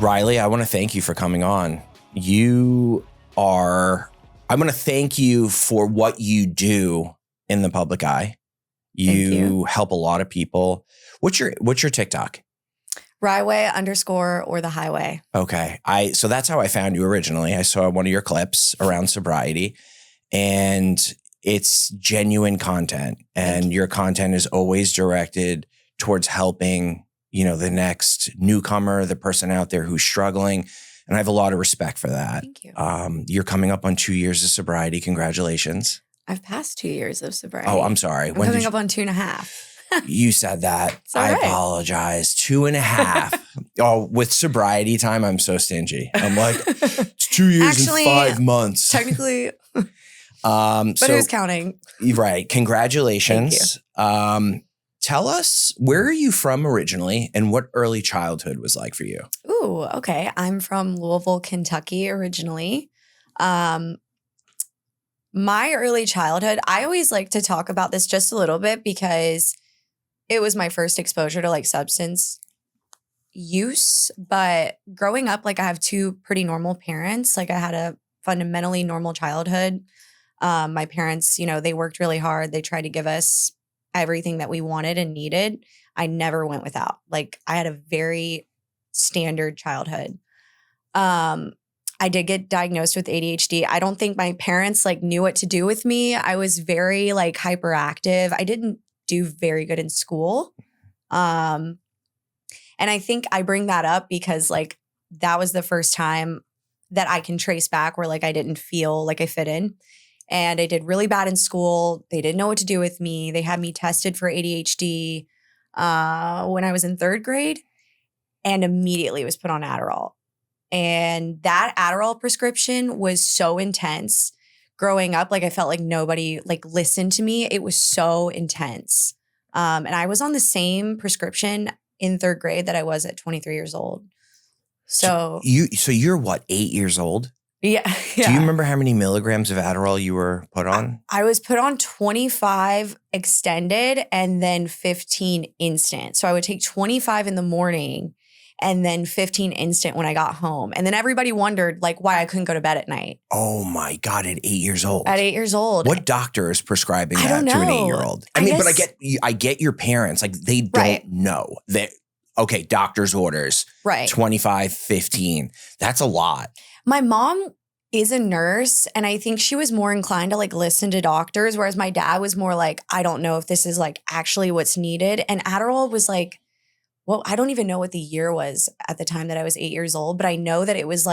Riley, I want to thank you for coming on. I want to thank you for what you do in the public eye. You help a lot of people. What's your TikTok? Ryway_ or the highway. Okay. So that's how I found you originally. I saw one of your clips around sobriety, and it's genuine content, and your content is always directed towards helping, the next newcomer, the person out there who's struggling. And I have a lot of respect for that. Thank you. You're coming up on 2 years of sobriety. Congratulations. I've passed 2 years of sobriety. Oh, I'm sorry. I'm coming up on 2.5. You said that. I right. apologize. 2.5. Oh, with sobriety time, I'm so stingy. I'm like, it's 2 years and 5 months. Technically. But who's counting? Right. Congratulations. Thank you. Tell us, where are you from originally and what early childhood was like for you? Ooh, okay. I'm from Louisville, Kentucky originally. My early childhood, I always like to talk about this just a little bit because it was my first exposure to substance use. But growing up, I have two pretty normal parents. I had a fundamentally normal childhood. My parents, they worked really hard. They tried to give us everything that we wanted and needed. I never went without. I had a very standard childhood. I did get diagnosed with ADHD. I don't think my parents knew what to do with me. I was very hyperactive. I didn't do very good in school. And I think I bring that up because that was the first time that I can trace back where I didn't feel like I fit in. And I did really bad in school. They didn't know what to do with me. They had me tested for ADHD when I was in 3rd grade and immediately was put on Adderall. And that Adderall prescription was so intense. Growing up, I felt like nobody listened to me. It was so intense. And I was on the same prescription in 3rd grade that I was at 23 years old. So you're what, 8 years old? Yeah. Do you remember how many milligrams of Adderall you were put on? I was put on 25 extended and then 15 instant. So I would take 25 in the morning and then 15 instant when I got home. And then everybody wondered why I couldn't go to bed at night. Oh my God, at 8 years old. At 8 years old. What doctor is prescribing that to an 8-year-old? But I get your parents, they don't know that. Okay, doctor's orders. Right. 25, 15. That's a lot. My mom is a nurse, and I think she was more inclined to listen to doctors, whereas my dad was more I don't know if this is actually what's needed. And Adderall was well, I don't even know what the year was at the time that I was 8 years old, but I know that it was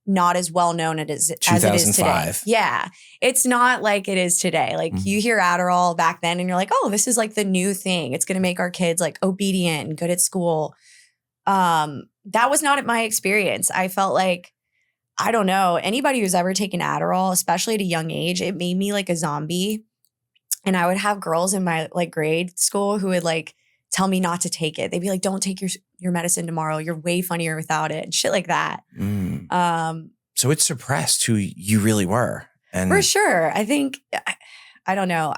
not as well known as it is today. Yeah. It's not like it is today. You hear Adderall back then and you're oh, this is the new thing. It's going to make our kids obedient and good at school. That was not my experience. I felt I don't know, anybody who's ever taken Adderall, especially at a young age, it made me a zombie. And I would have girls in my grade school who would tell me not to take it. They'd be don't take your medicine tomorrow. You're way funnier without it. And shit like that. So it suppressed who you really were. And for sure. I think, I don't know.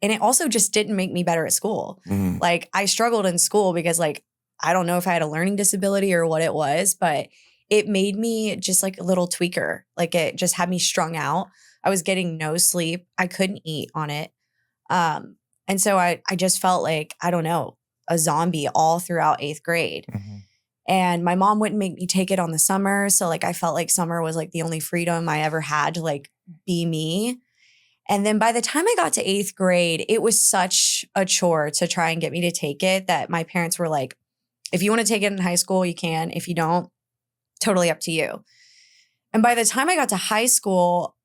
And it also just didn't make me better at school. I struggled in school because I don't know if I had a learning disability or what it was, but it made me just a little tweaker. It just had me strung out. I was getting no sleep. I couldn't eat on it. And so I just felt I don't know, a zombie all throughout 8th grade. And my mom wouldn't make me take it on the summer. So I felt summer was the only freedom I ever had to be me. And then by the time I got to 8th grade, it was such a chore to try and get me to take it that my parents were if you want to take it in high school, you can. If you don't, totally up to you. And by the time I got to high school,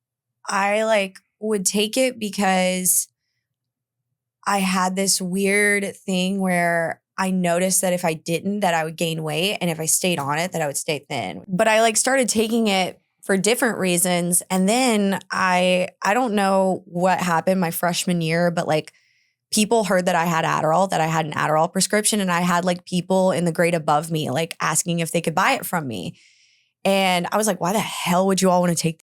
I would take it because I had this weird thing where I noticed that if I didn't, that I would gain weight. And if I stayed on it, that I would stay thin. But I started taking it for different reasons. And then I don't know what happened my freshman year, but people heard that I had Adderall, that I had an Adderall prescription. And I had people in the grade above me, asking if they could buy it from me. And I was why the hell would you all want to take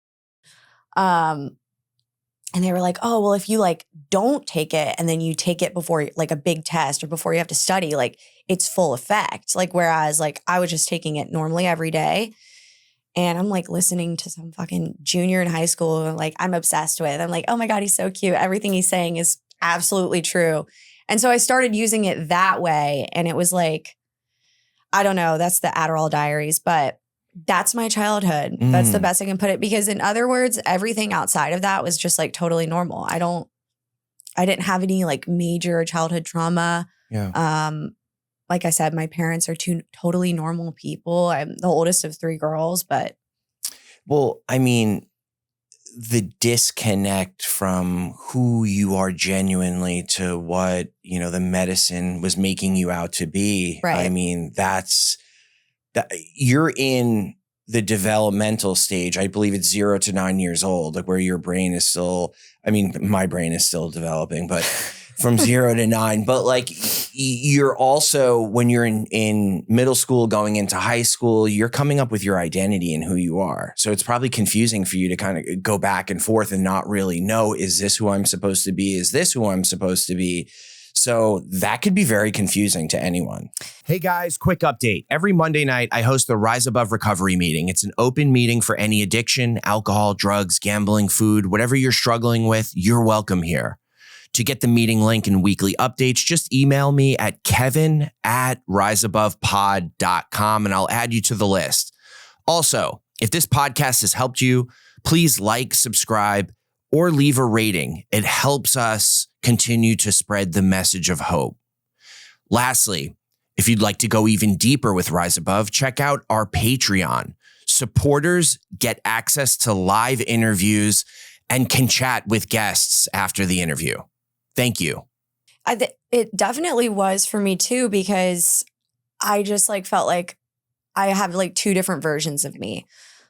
And they were like, oh, well, if you like don't take it and then you take it before like a big test or before you have to study, like it's full effect. Like, whereas like I was just taking it normally every day. And I'm like listening to some fucking junior in high school and like I'm obsessed with. I'm like, oh my God, he's so cute. Everything he's saying is absolutely true. And so I started using it that way. And it was like, I don't know, that's the Adderall diaries, but that's my childhood. That's the best I can put it. Because in other words, everything outside of that was just like totally normal. I didn't have any like major childhood trauma. Yeah. Like I said, my parents are two totally normal people. I'm the oldest of 3 girls, but. Well, I mean, the disconnect from who you are genuinely to what, you know, the medicine was making you out to be. Right. I mean, you're in the developmental stage. I believe it's 0 to 9 years old, like where your brain is still, I mean, my brain is still developing, but from 0 to 9. But like you're also, when you're in middle school, going into high school, you're coming up with your identity and who you are. So it's probably confusing for you to kind of go back and forth and not really know, is this who I'm supposed to be? Is this who I'm supposed to be? So that could be very confusing to anyone. Hey guys, quick update. Every Monday night, I host the Rise Above Recovery meeting. It's an open meeting for any addiction, alcohol, drugs, gambling, food, whatever you're struggling with, you're welcome here. To get the meeting link and weekly updates, just email me at kevin@riseabovepod.com and I'll add you to the list. Also, if this podcast has helped you, please like, subscribe, or leave a rating. It helps us continue to spread the message of hope. Lastly, if you'd like to go even deeper with Rise Above, check out our Patreon. Supporters get access to live interviews and can chat with guests after the interview. Thank you. It definitely was for me too, because I just like felt like I have like 2 different versions of me.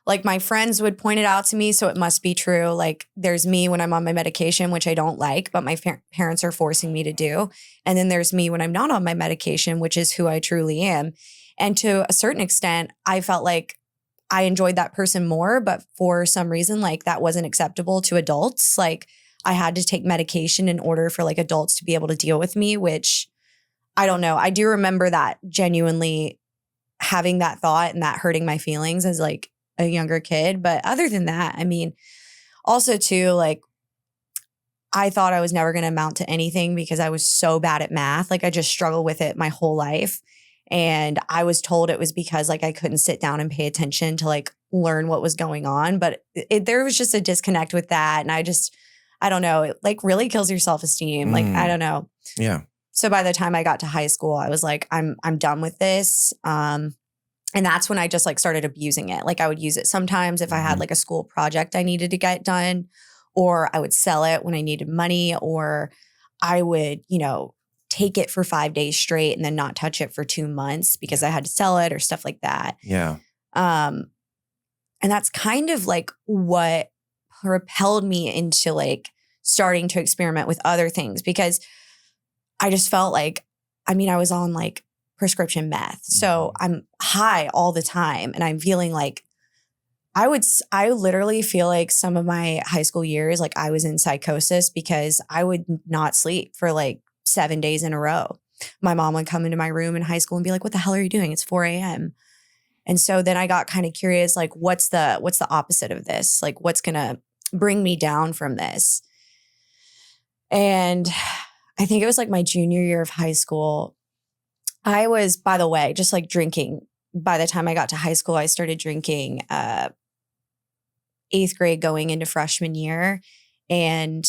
Like my friends would point it out to me, so it must be true. Like there's me when I'm on my medication, which I don't like, but my parents are forcing me to do. And then there's me when I'm not on my medication, which is who I truly am. And to a certain extent, I felt like I enjoyed that person more, but for some reason, like that wasn't acceptable to adults. Like I had to take medication in order for like adults to be able to deal with me, which I don't know. I do remember that genuinely having that thought and that hurting my feelings as like a younger kid. But other than that, I mean, also too, like I thought I was never going to amount to anything because I was so bad at math. Like I just struggled with it my whole life. And I was told it was because like I couldn't sit down and pay attention to like learn what was going on. But there was just a disconnect with that. And I don't know, it like really kills your self-esteem. Like, I don't know. Yeah. So by the time I got to high school, I was like, I'm done with this. And that's when I just like started abusing it. Like I would use it sometimes if I had like a school project I needed to get done, or I would sell it when I needed money, or I would, you know, take it for 5 days straight and then not touch it for 2 months because I had to sell it or stuff like that. Yeah. And that's kind of like what propelled me into like starting to experiment with other things, because I just felt like, I mean, I was on like prescription meth. So I'm high all the time and I'm feeling like I literally feel like some of my high school years, like I was in psychosis because I would not sleep for like 7 days in a row. My mom would come into my room in high school and be like, what the hell are you doing? It's 4 a.m. And so then I got kind of curious, like, what's the opposite of this? Like, what's going to bring me down from this? And I think it was like my junior year of high school. I was, by the way, just like drinking. By the time I got to high school, I started drinking 8th grade going into freshman year. And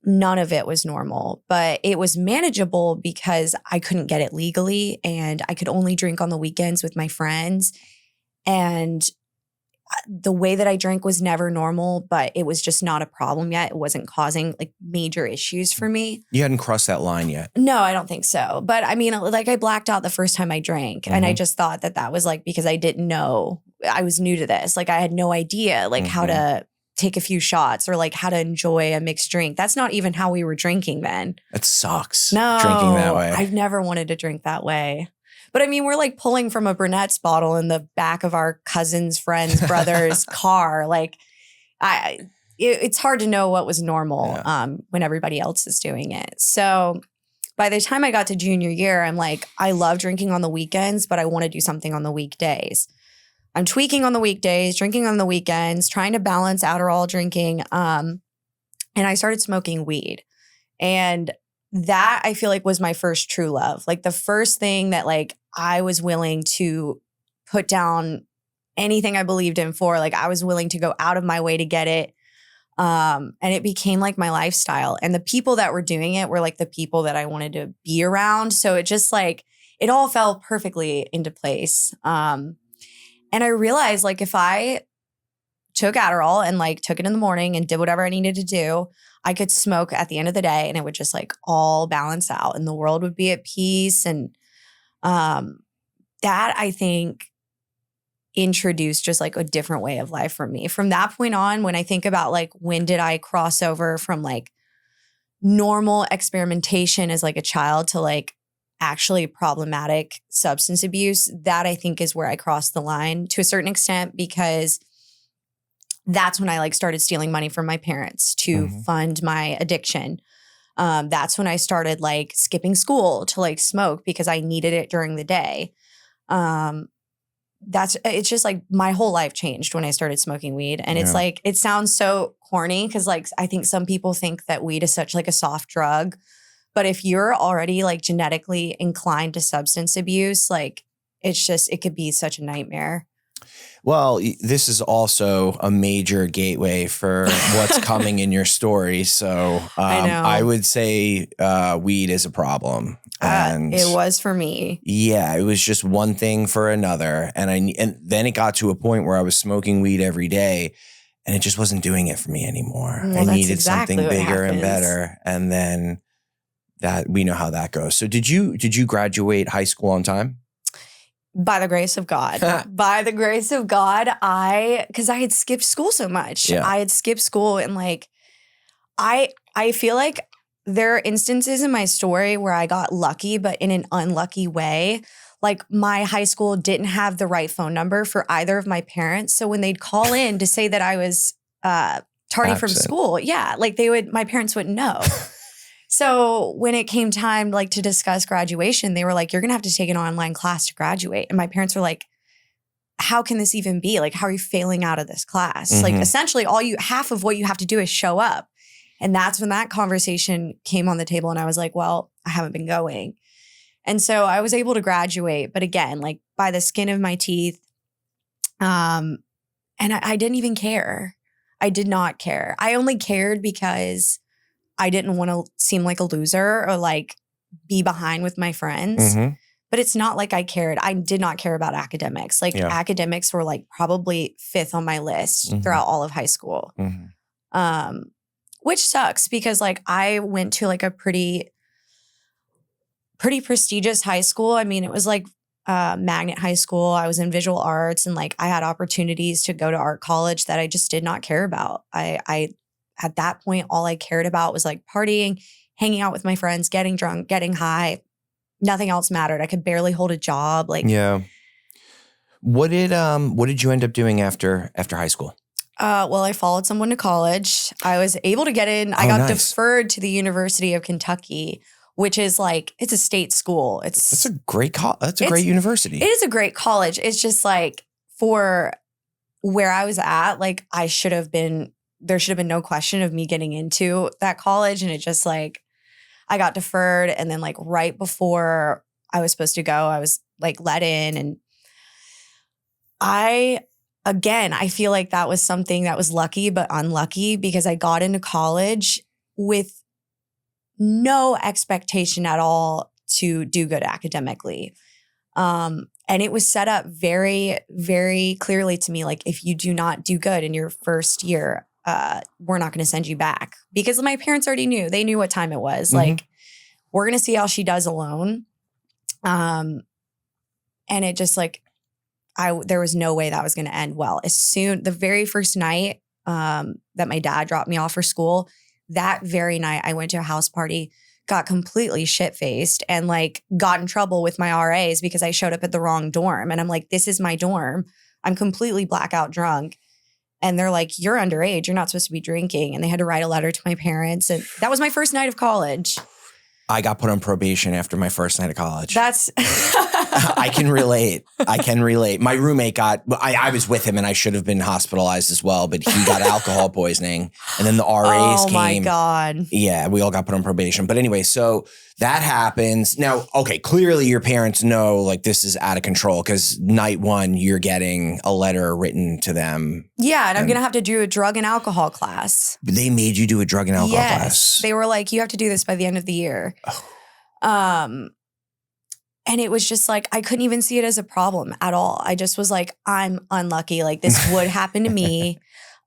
none of it was normal, but it was manageable because I couldn't get it legally and I could only drink on the weekends with my friends. And the way that I drank was never normal, but it was just not a problem yet. It wasn't causing like major issues for me. You hadn't crossed that line yet. No, I don't think so. But I mean, like I blacked out the first time I drank and I just thought that was like because I didn't know. I was new to this. Like I had no idea like how to take a few shots or like how to enjoy a mixed drink. That's not even how we were drinking then. That sucks. No, drinking that way. I've never wanted to drink that way. But I mean, we're like pulling from a Burnett's bottle in the back of our cousin's friend's brother's car. Like it's hard to know what was normal when everybody else is doing it. So by the time I got to junior year, I'm like, I love drinking on the weekends, but I want to do something on the weekdays. I'm tweaking on the weekdays, drinking on the weekends, trying to balance Adderall drinking. And I started smoking weed. And that I feel like was my first true love. Like the first thing that like I was willing to put down anything I believed in for. Like I was willing to go out of my way to get it. And it became like my lifestyle. And the people that were doing it were like the people that I wanted to be around. So it just like, it all fell perfectly into place. And I realized like if I took Adderall and like took it in the morning and did whatever I needed to do, I could smoke at the end of the day and it would just like all balance out and the world would be at peace. And that I think introduced just like a different way of life for me. From that point on, when I think about like when did I cross over from like normal experimentation as like a child to like actually problematic substance abuse, that I think is where I crossed the line to a certain extent, because that's when I like started stealing money from my parents to fund my addiction. That's when I started like skipping school to like smoke because I needed it during the day. It's just like my whole life changed when I started smoking weed. And it's like, it sounds so corny because like I think some people think that weed is such like a soft drug. But if you're already like genetically inclined to substance abuse, like it's just, it could be such a nightmare. Well, this is also a major gateway for what's coming in your story. So I would say weed is a problem. And it was for me. Yeah, it was just one thing for another. And then it got to a point where I was smoking weed every day and it just wasn't doing it for me anymore. Well, I needed exactly something bigger happens. and better. And then that we know how that goes. So did you graduate high school on time? By the grace of God. By the grace of God, because I had skipped school so much. Yeah. I had skipped school and like, I feel like there are instances in my story where I got lucky, but in an unlucky way. Like my high school didn't have the right phone number for either of my parents. So when they'd call in to say that I was tardy from school, like my parents wouldn't know. So when it came time like to discuss graduation, they were like, you're going to have to take an online class to graduate. And my parents were like, how can this even be? Like, how are you failing out of this class? Like essentially half of what you have to do is show up. And that's when that conversation came on the table. And I was like, well, I haven't been going. And so I was able to graduate, but again, like by the skin of my teeth. And I didn't even care. I did not care. I only cared because I didn't want to seem like a loser or like be behind with my friends. But it's not like I cared. I did not care about academics. Like academics were like probably 5th on my list throughout all of high school. Which sucks because like I went to like a pretty prestigious high school. I mean, it was like magnet high school. I was in visual arts and like I had opportunities to go to art college that I just did not care about. I at that point, all I cared about was like partying, hanging out with my friends, getting drunk, getting high. Nothing else mattered. I could barely hold a job. Like, What did you end up doing after high school? Well, I followed someone to college. I was able to get in. I got deferred to the University of Kentucky, which is like, it's a state school. That's a great great university. It is a great college. It's just like for where I was at, like there should have been no question of me getting into that college. And it just like, I got deferred. And then like right before I was supposed to go, I was like let in. And I feel like that was something that was lucky, but unlucky because I got into college with no expectation at all to do good academically. And it was set up very, very clearly to me, like if you do not do good in your first year, we're not going to send you back. Because my parents already knew. They knew what time it was. Like, we're going to see how she does alone. And it just like, there was no way that was going to end well. The very first night that my dad dropped me off for school, that very night I went to a house party, got completely shit-faced and like got in trouble with my RAs because I showed up at the wrong dorm. And I'm like, this is my dorm. I'm completely blackout drunk. And they're like, you're underage. You're not supposed to be drinking. And they had to write a letter to my parents. And that was my first night of college. I got put on probation after my first night of college. That's I can relate. My roommate I was with him and I should have been hospitalized as well, but he got alcohol poisoning. And then the RAs came. Oh my God. Yeah, we all got put on probation. But anyway, so that happens. Now, okay, clearly your parents know like this is out of control because night one, you're getting a letter written to them. Yeah, and I'm going to have to do a drug and alcohol class. They made you do a drug and alcohol class? They were like, you have to do this by the end of the year. Oh. And it was just like, I couldn't even see it as a problem at all. I just was like, I'm unlucky. Like this would happen to me.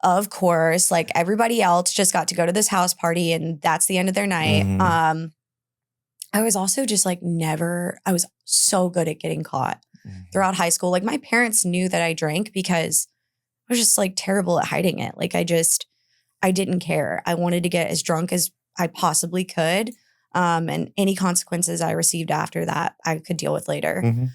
Of course, like everybody else just got to go to this house party and that's the end of their night. Mm-hmm. I was also just like I was so good at getting caught throughout high school. Like my parents knew that I drank because I was just like terrible at hiding it. Like I didn't care. I wanted to get as drunk as I possibly could. And any consequences I received after that, I could deal with later. Mm-hmm.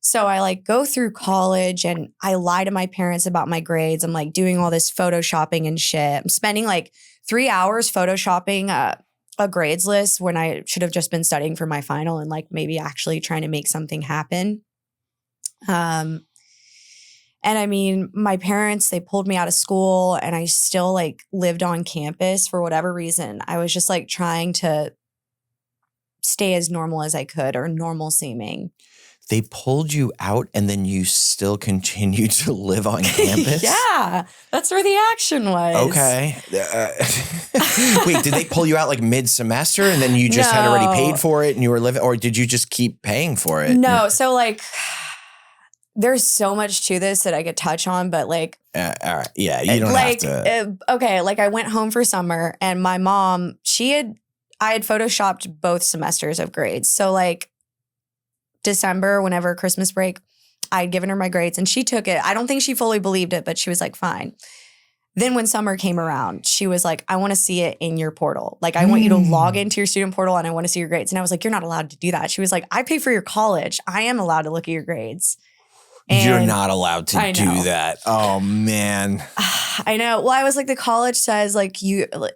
So I like go through college and I lie to my parents about my grades. I'm like doing all this photoshopping and shit. I'm spending like 3 hours photoshopping a grades list when I should have just been studying for my final and like maybe actually trying to make something happen. And I mean, my parents, they pulled me out of school and I still like lived on campus for whatever reason. I was just like trying to stay as normal as I could or normal seeming. They pulled you out and then you still continued to live on campus? Yeah, that's where the action was. Okay. Wait, did they pull you out like mid-semester and then you just had already paid for it and you were living, or did you just keep paying for it? No, so like there's so much to this that I could touch on, but like. All right. Yeah, you don't have to. Okay, like I went home for summer and my mom, I had photoshopped both semesters of grades. So like December, whenever Christmas break, I'd given her my grades and she took it. I don't think she fully believed it, but she was like, fine. Then when summer came around, she was like, I want to see it in your portal. Like, I want you to log into your student portal and I want to see your grades. And I was like, you're not allowed to do that. She was like, I pay for your college. I am allowed to look at your grades. And you're not allowed to do that. Oh, man. I know. Well, I was like, the college says like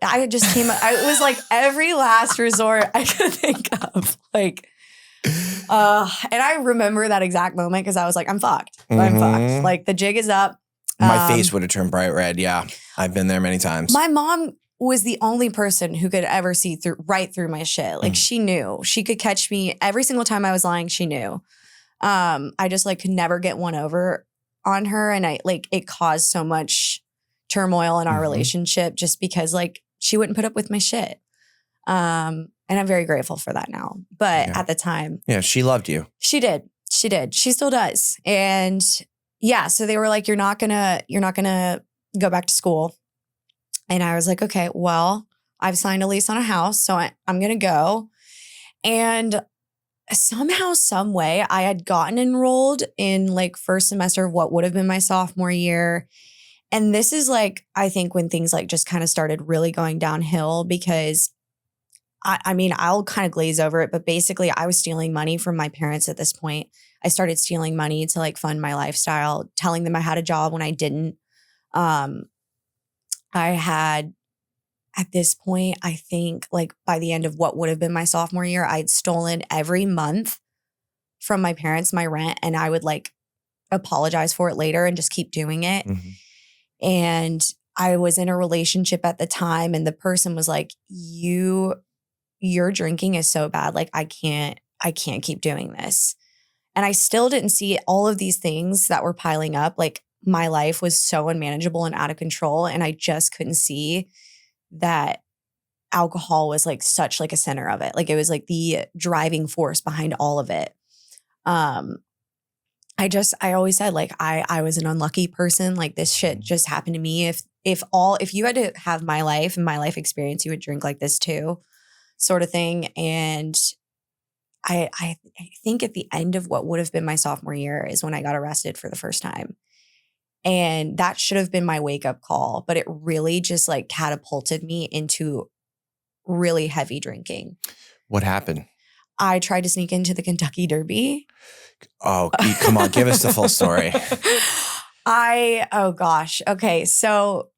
I just came up. It was like every last resort I could think of. Like, and I remember that exact moment because I was like, I'm fucked. I'm fucked. Like the jig is up. My face would have turned bright red. Yeah. I've been there many times. My mom was the only person who could ever see right through my shit. Like she knew. She could catch me every single time I was lying. She knew. I just like could never get one over on her. And it caused so much turmoil in our relationship just because like she wouldn't put up with my shit. And I'm very grateful for that now. But at the time. Yeah, she loved you. She did. She did. She still does. And yeah, so they were like, you're not gonna go back to school. And I was like, okay, well, I've signed a lease on a house, so I'm gonna go. And somehow, some way, I had gotten enrolled in like first semester of what would have been my sophomore year. And this is like, I think when things like just kind of started really going downhill because I mean, I'll kind of glaze over it, but basically I was stealing money from my parents at this point. I started stealing money to like fund my lifestyle, telling them I had a job when I didn't. I had, at this point, I think like by the end of what would have been my sophomore year, I'd stolen every month from my parents, my rent, and I would like apologize for it later and just keep doing it. Mm-hmm. And I was in a relationship at the time and the person was like, your drinking is so bad. Like, I can't keep doing this. And I still didn't see all of these things that were piling up. Like my life was so unmanageable and out of control. And I just couldn't see that alcohol was like such like a center of it. Like it was like the driving force behind all of it. I always said like, I was an unlucky person. Like this shit just happened to me. If you had to have my life and my life experience, you would drink like this too, sort of thing. And I think at the end of what would have been my sophomore year is when I got arrested for the first time. And that should have been my wake up call, but it really just like catapulted me into really heavy drinking. What happened? I tried to sneak into the Kentucky Derby. Oh, come on. Give us the full story. Oh gosh. Okay. So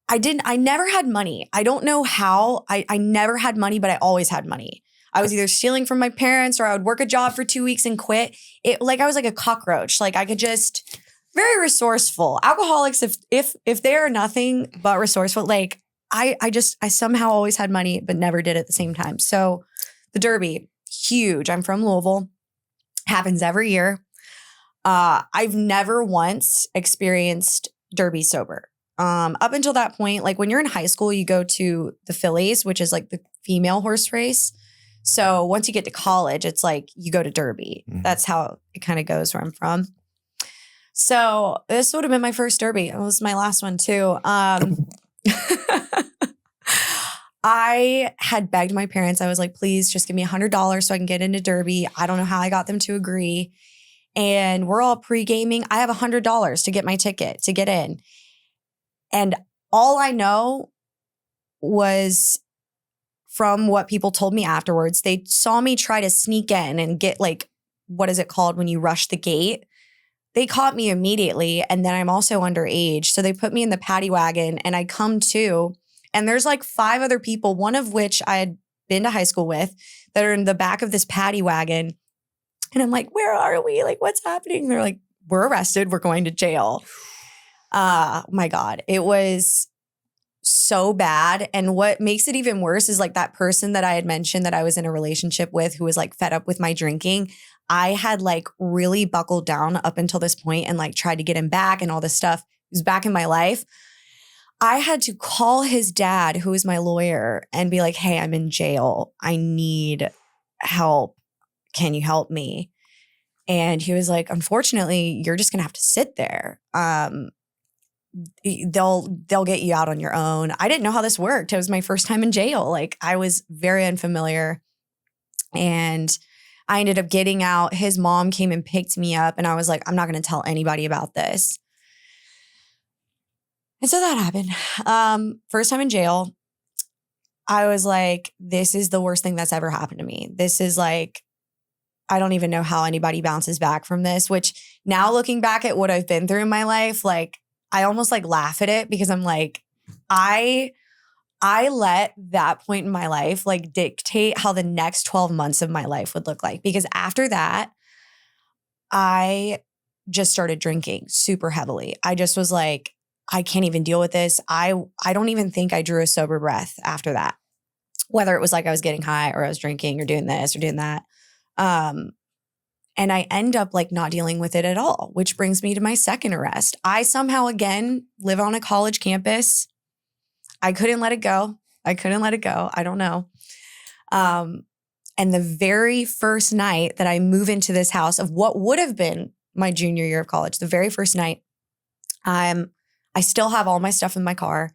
I never had money. I don't know how. I never had money, but I always had money. I was either stealing from my parents or I would work a job for 2 weeks and quit. I was like a cockroach. Like I could just, very resourceful. Alcoholics, if they are nothing but resourceful, like I somehow always had money, but never did at the same time. So the Derby, huge. I'm from Louisville. Happens every year. I've never once experienced Derby sober. Up until that point, like when you're in high school, you go to the fillies, which is like the female horse race. So once you get to college, it's like you go to Derby. Mm-hmm. That's how it kind of goes where I'm from. So this would have been my first Derby. It was my last one too. I had begged my parents. I was like, please just give me $100 so I can get into Derby. I don't know how I got them to agree. And we're all pre-gaming. I have $100 to get my ticket to get in. And all I know was from what people told me afterwards, they saw me try to sneak in and get like, what is it called when you rush the gate? They caught me immediately. And then I'm also underage. So they put me in the paddy wagon and I come to, and there's like 5 other people, one of which I had been to high school with, that are in the back of this paddy wagon. And I'm like, where are we? Like, what's happening? They're like, we're arrested. We're going to jail. My God, it was so bad. And what makes it even worse is like that person that I had mentioned that I was in a relationship with who was like fed up with my drinking. I had like really buckled down up until this point and like tried to get him back and all this stuff. He was back in my life. I had to call his dad, who is my lawyer, and be like, hey, I'm in jail. I need help. Can you help me? And he was like, unfortunately, you're just going to have to sit there. They'll get you out on your own. I didn't know how this worked. It was my first time in jail. Like I was very unfamiliar. And I ended up getting out. His mom came and picked me up. And I was like, I'm not going to tell anybody about this. And so that happened. First time in jail. I was like, this is the worst thing that's ever happened to me. This is like, I don't even know how anybody bounces back from this, which now looking back at what I've been through in my life, like I almost like laugh at it because I'm like, I let that point in my life like dictate how the next 12 months of my life would look like. Because after that, I just started drinking super heavily. I just was like, I can't even deal with this. I don't even think I drew a sober breath after that. Whether it was like I was getting high or I was drinking or doing this or doing that. And I end up like not dealing with it at all, which brings me to my second arrest. I somehow again live on a college campus. I couldn't let it go. I don't know. And the very first night that I move into this house of what would have been my junior year of college, the very first night, I still have all my stuff in my car.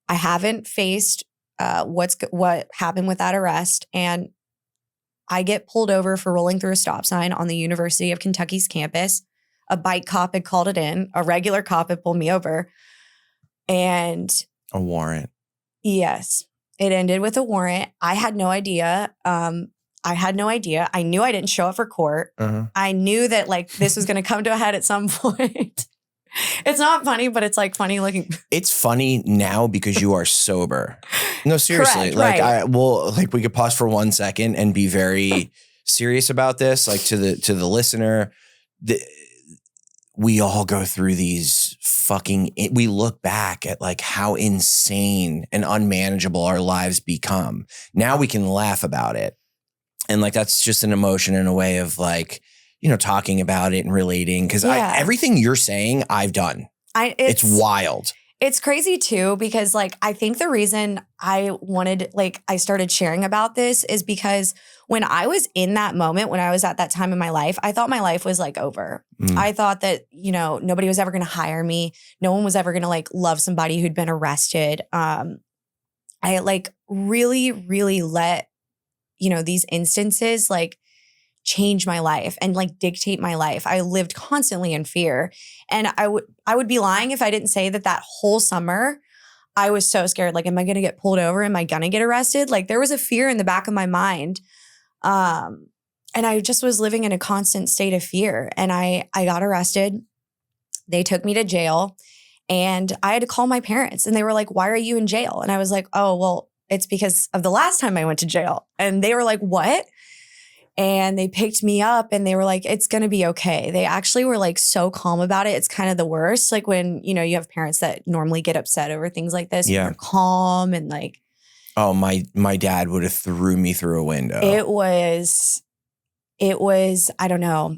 I haven't faced what happened with that arrest. And I get pulled over for rolling through a stop sign on the University of Kentucky's campus. A bike cop had called it in. A regular cop had pulled me over. And a warrant. Yes. It ended with a warrant. I had no idea. I knew I didn't show up for court. Uh-huh. I knew that like this was going to come to a head at some point. It's not funny, but it's like funny looking. It's funny now because you are sober. No, seriously. Correct, right. We could pause for 1 second and be very serious about this. Like to the listener, we all go through these we look back at like how insane and unmanageable our lives become. Now we can laugh about it. And like, that's just an emotion in a way of like, talking about it and relating. Because everything you're saying, I've done. It's wild. It's crazy too, because like, I think the reason I started sharing about this is because when I was in that moment, when I was at that time in my life, I thought my life was like over. I thought that, nobody was ever going to hire me. No one was ever going to like love somebody who'd been arrested. I like really, really let, these instances like change my life and like dictate my life. I lived constantly in fear. And I would be lying if I didn't say that whole summer I was so scared. Like, am I going to get pulled over? Am I going to get arrested? Like there was a fear in the back of my mind. And I just was living in a constant state of fear. And I got arrested They took me to jail and I had to call my parents and they were like, why are you in jail? And I was like, oh, well, it's because of the last time I went to jail. And they were like, what? And they picked me up and they were like, it's going to be okay. They actually were like so calm about it. It's kind of the worst. Like when, you know, you have parents that normally get upset over things like this. Yeah. They're calm and like. Oh, my dad would have threw me through a window. It was, I don't know.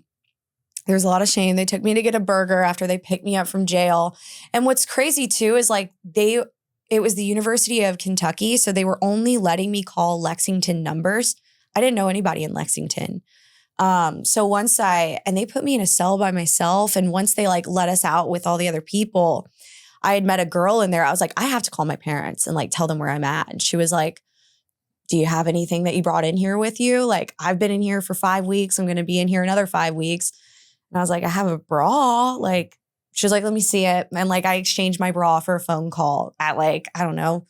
There was a lot of shame. They took me to get a burger after they picked me up from jail. And what's crazy too is like it was the University of Kentucky. So they were only letting me call Lexington numbers. I didn't know anybody in Lexington. So and they put me in a cell by myself. And once they like let us out with all the other people, I had met a girl in there. I was like, I have to call my parents and like tell them where I'm at. And she was like, do you have anything that you brought in here with you? Like, I've been in here for 5 weeks. I'm going to be in here another 5 weeks. And I was like, I have a bra. Like, she was like, let me see it. And like, I exchanged my bra for a phone call at like, I don't know.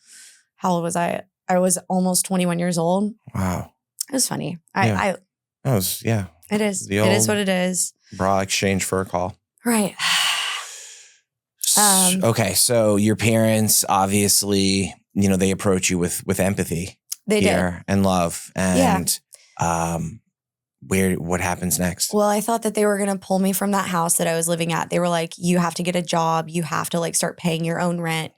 How old was I? I was almost 21 years old. Wow. It was funny. It is. It is what it is. Bra exchange for a call. Right. Okay. So your parents, obviously, you know, they approach you with empathy. They did. And love. And what happens next? Well, I thought that they were going to pull me from that house that I was living at. They were like, you have to get a job. You have to like start paying your own rent.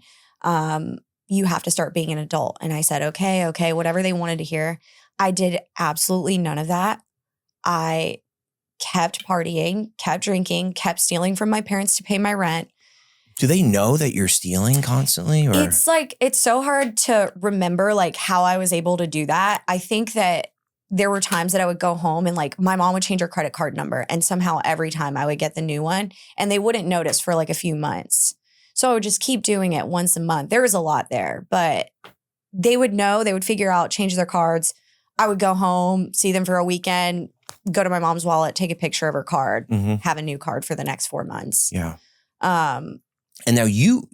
You have to start being an adult. And I said, okay, whatever they wanted to hear. I did absolutely none of that. I kept partying, kept drinking, kept stealing from my parents to pay my rent. Do they know that you're stealing constantly? Or? It's like, it's so hard to remember like how I was able to do that. I think that there were times that I would go home and like my mom would change her credit card number and somehow every time I would get the new one and they wouldn't notice for like a few months. So I would just keep doing it once a month. There was a lot there, but they would know, they would figure out, change their cards. I would go home, see them for a weekend, go to my mom's wallet, take a picture of her card, have a new card for the next 4 months. Yeah. And now you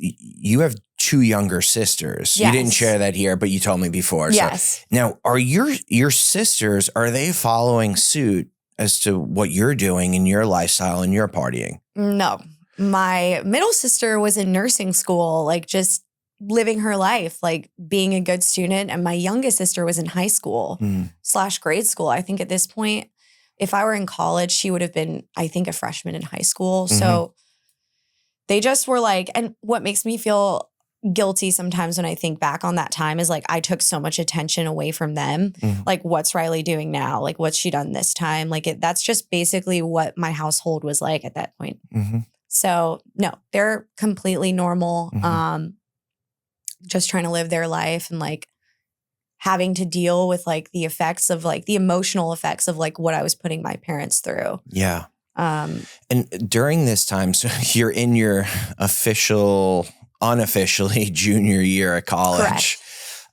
have 2 younger sisters. Yes. You didn't share that here, but you told me before. Yes. So now, are your sisters, are they following suit as to what you're doing in your lifestyle and your partying? No. My middle sister was in nursing school, like just living her life, like being a good student. And my youngest sister was in high school / grade school. I think at this point, if I were in college, she would have been, I think, a freshman in high school. So they just were like, and what makes me feel guilty sometimes when I think back on that time is like, I took so much attention away from them. Like, what's Riley doing now? Like, what's she done this time? Like, that's just basically what my household was like at that point. So no, they're completely normal. Just trying to live their life and like having to deal with like the effects of like the emotional effects of like what I was putting my parents through. Yeah. And during this time, so you're in your unofficially junior year at college.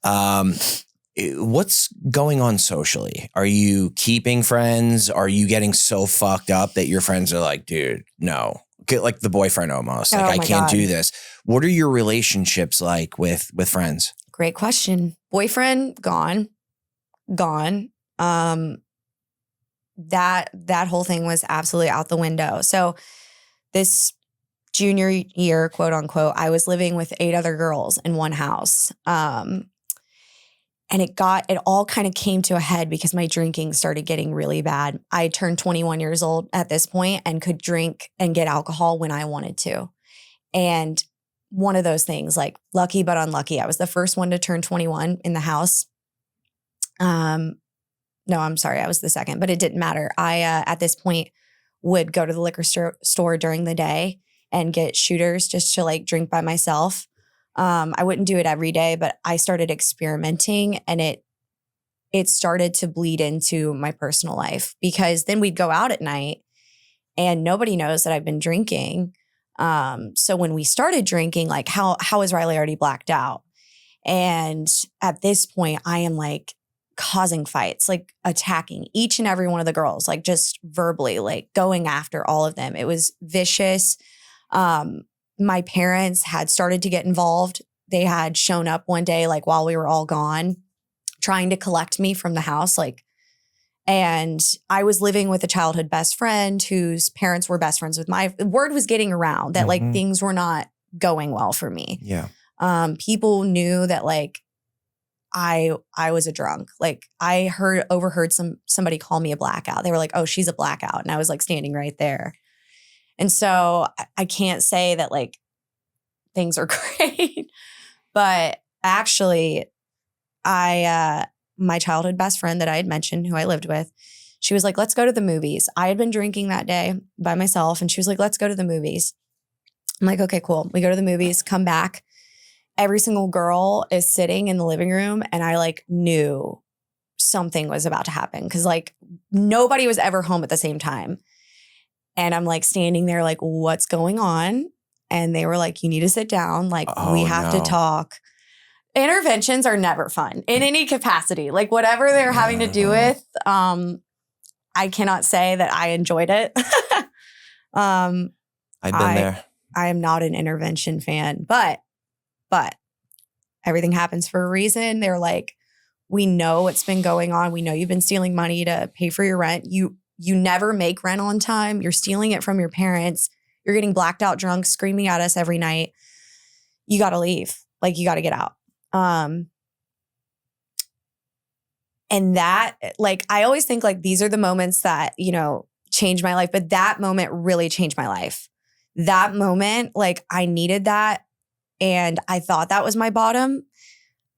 Correct. What's going on socially? Are you keeping friends? Are you getting so fucked up that your friends are like, dude, no. Get like the boyfriend almost. Like, I can't do this. What are your relationships like with friends? Great question. Boyfriend, gone. That whole thing was absolutely out the window. So this junior year, quote unquote, I was living with 8 other girls in one house. And it all kind of came to a head because my drinking started getting really bad. I turned 21 years old at this point and could drink and get alcohol when I wanted to. And one of those things, like lucky but unlucky, I was the first one to turn 21 in the house. No, I'm sorry, I was the second, but it didn't matter. I, at this point, would go to the liquor store during the day and get shooters just to like drink by myself. I wouldn't do it every day, but I started experimenting and it started to bleed into my personal life because then we'd go out at night and nobody knows that I've been drinking. So when we started drinking, like how is Riley already blacked out? And at this point, I am like causing fights, like attacking each and every one of the girls, like just verbally, like going after all of them. It was vicious. My parents had started to get involved. They had shown up one day, like while we were all gone, trying to collect me from the house. Like, And I was living with a childhood best friend whose parents were best friends with word was getting around that like things were not going well for me. Yeah. People knew that like I was a drunk. Like I overheard somebody call me a blackout. They were like, "Oh, she's a blackout." And I was like standing right there. And so I can't say that like things are great, but actually my childhood best friend that I had mentioned, who I lived with, she was like, "Let's go to the movies." I had been drinking that day by myself, and she was like, "Let's go to the movies." I'm like, "Okay, cool." We go to the movies, come back. Every single girl is sitting in the living room, and I like knew something was about to happen because like nobody was ever home at the same time. And I'm like standing there like, "What's going on?" And they were like, "You need to sit down. Like we have to talk." Interventions are never fun in any capacity. Like whatever they're having to do with, I cannot say that I enjoyed it. I've been there. I am not an intervention fan, but everything happens for a reason. They're like, "We know what's been going on. We know you've been stealing money to pay for your rent. You never make rent on time. You're stealing it from your parents. You're getting blacked out drunk, screaming at us every night. You got to leave. Like you got to get out." And that, like, I always think like these are the moments that, you know, change my life. But that moment really changed my life. That moment, like I needed that. And I thought that was my bottom.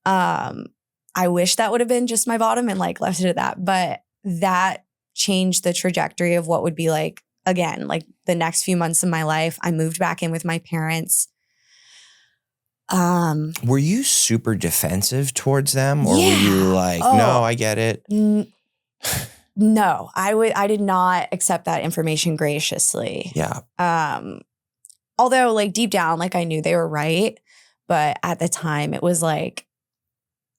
I wish that would have been just my bottom and like left it at that. But that changed the trajectory of what would be like, again, like the next few months of my life. I moved back in with my parents. Were you super defensive towards them, or were you like, "No, I get it"? No, I did not accept that information graciously. Yeah. Although like deep down, like I knew they were right, but at the time it was like,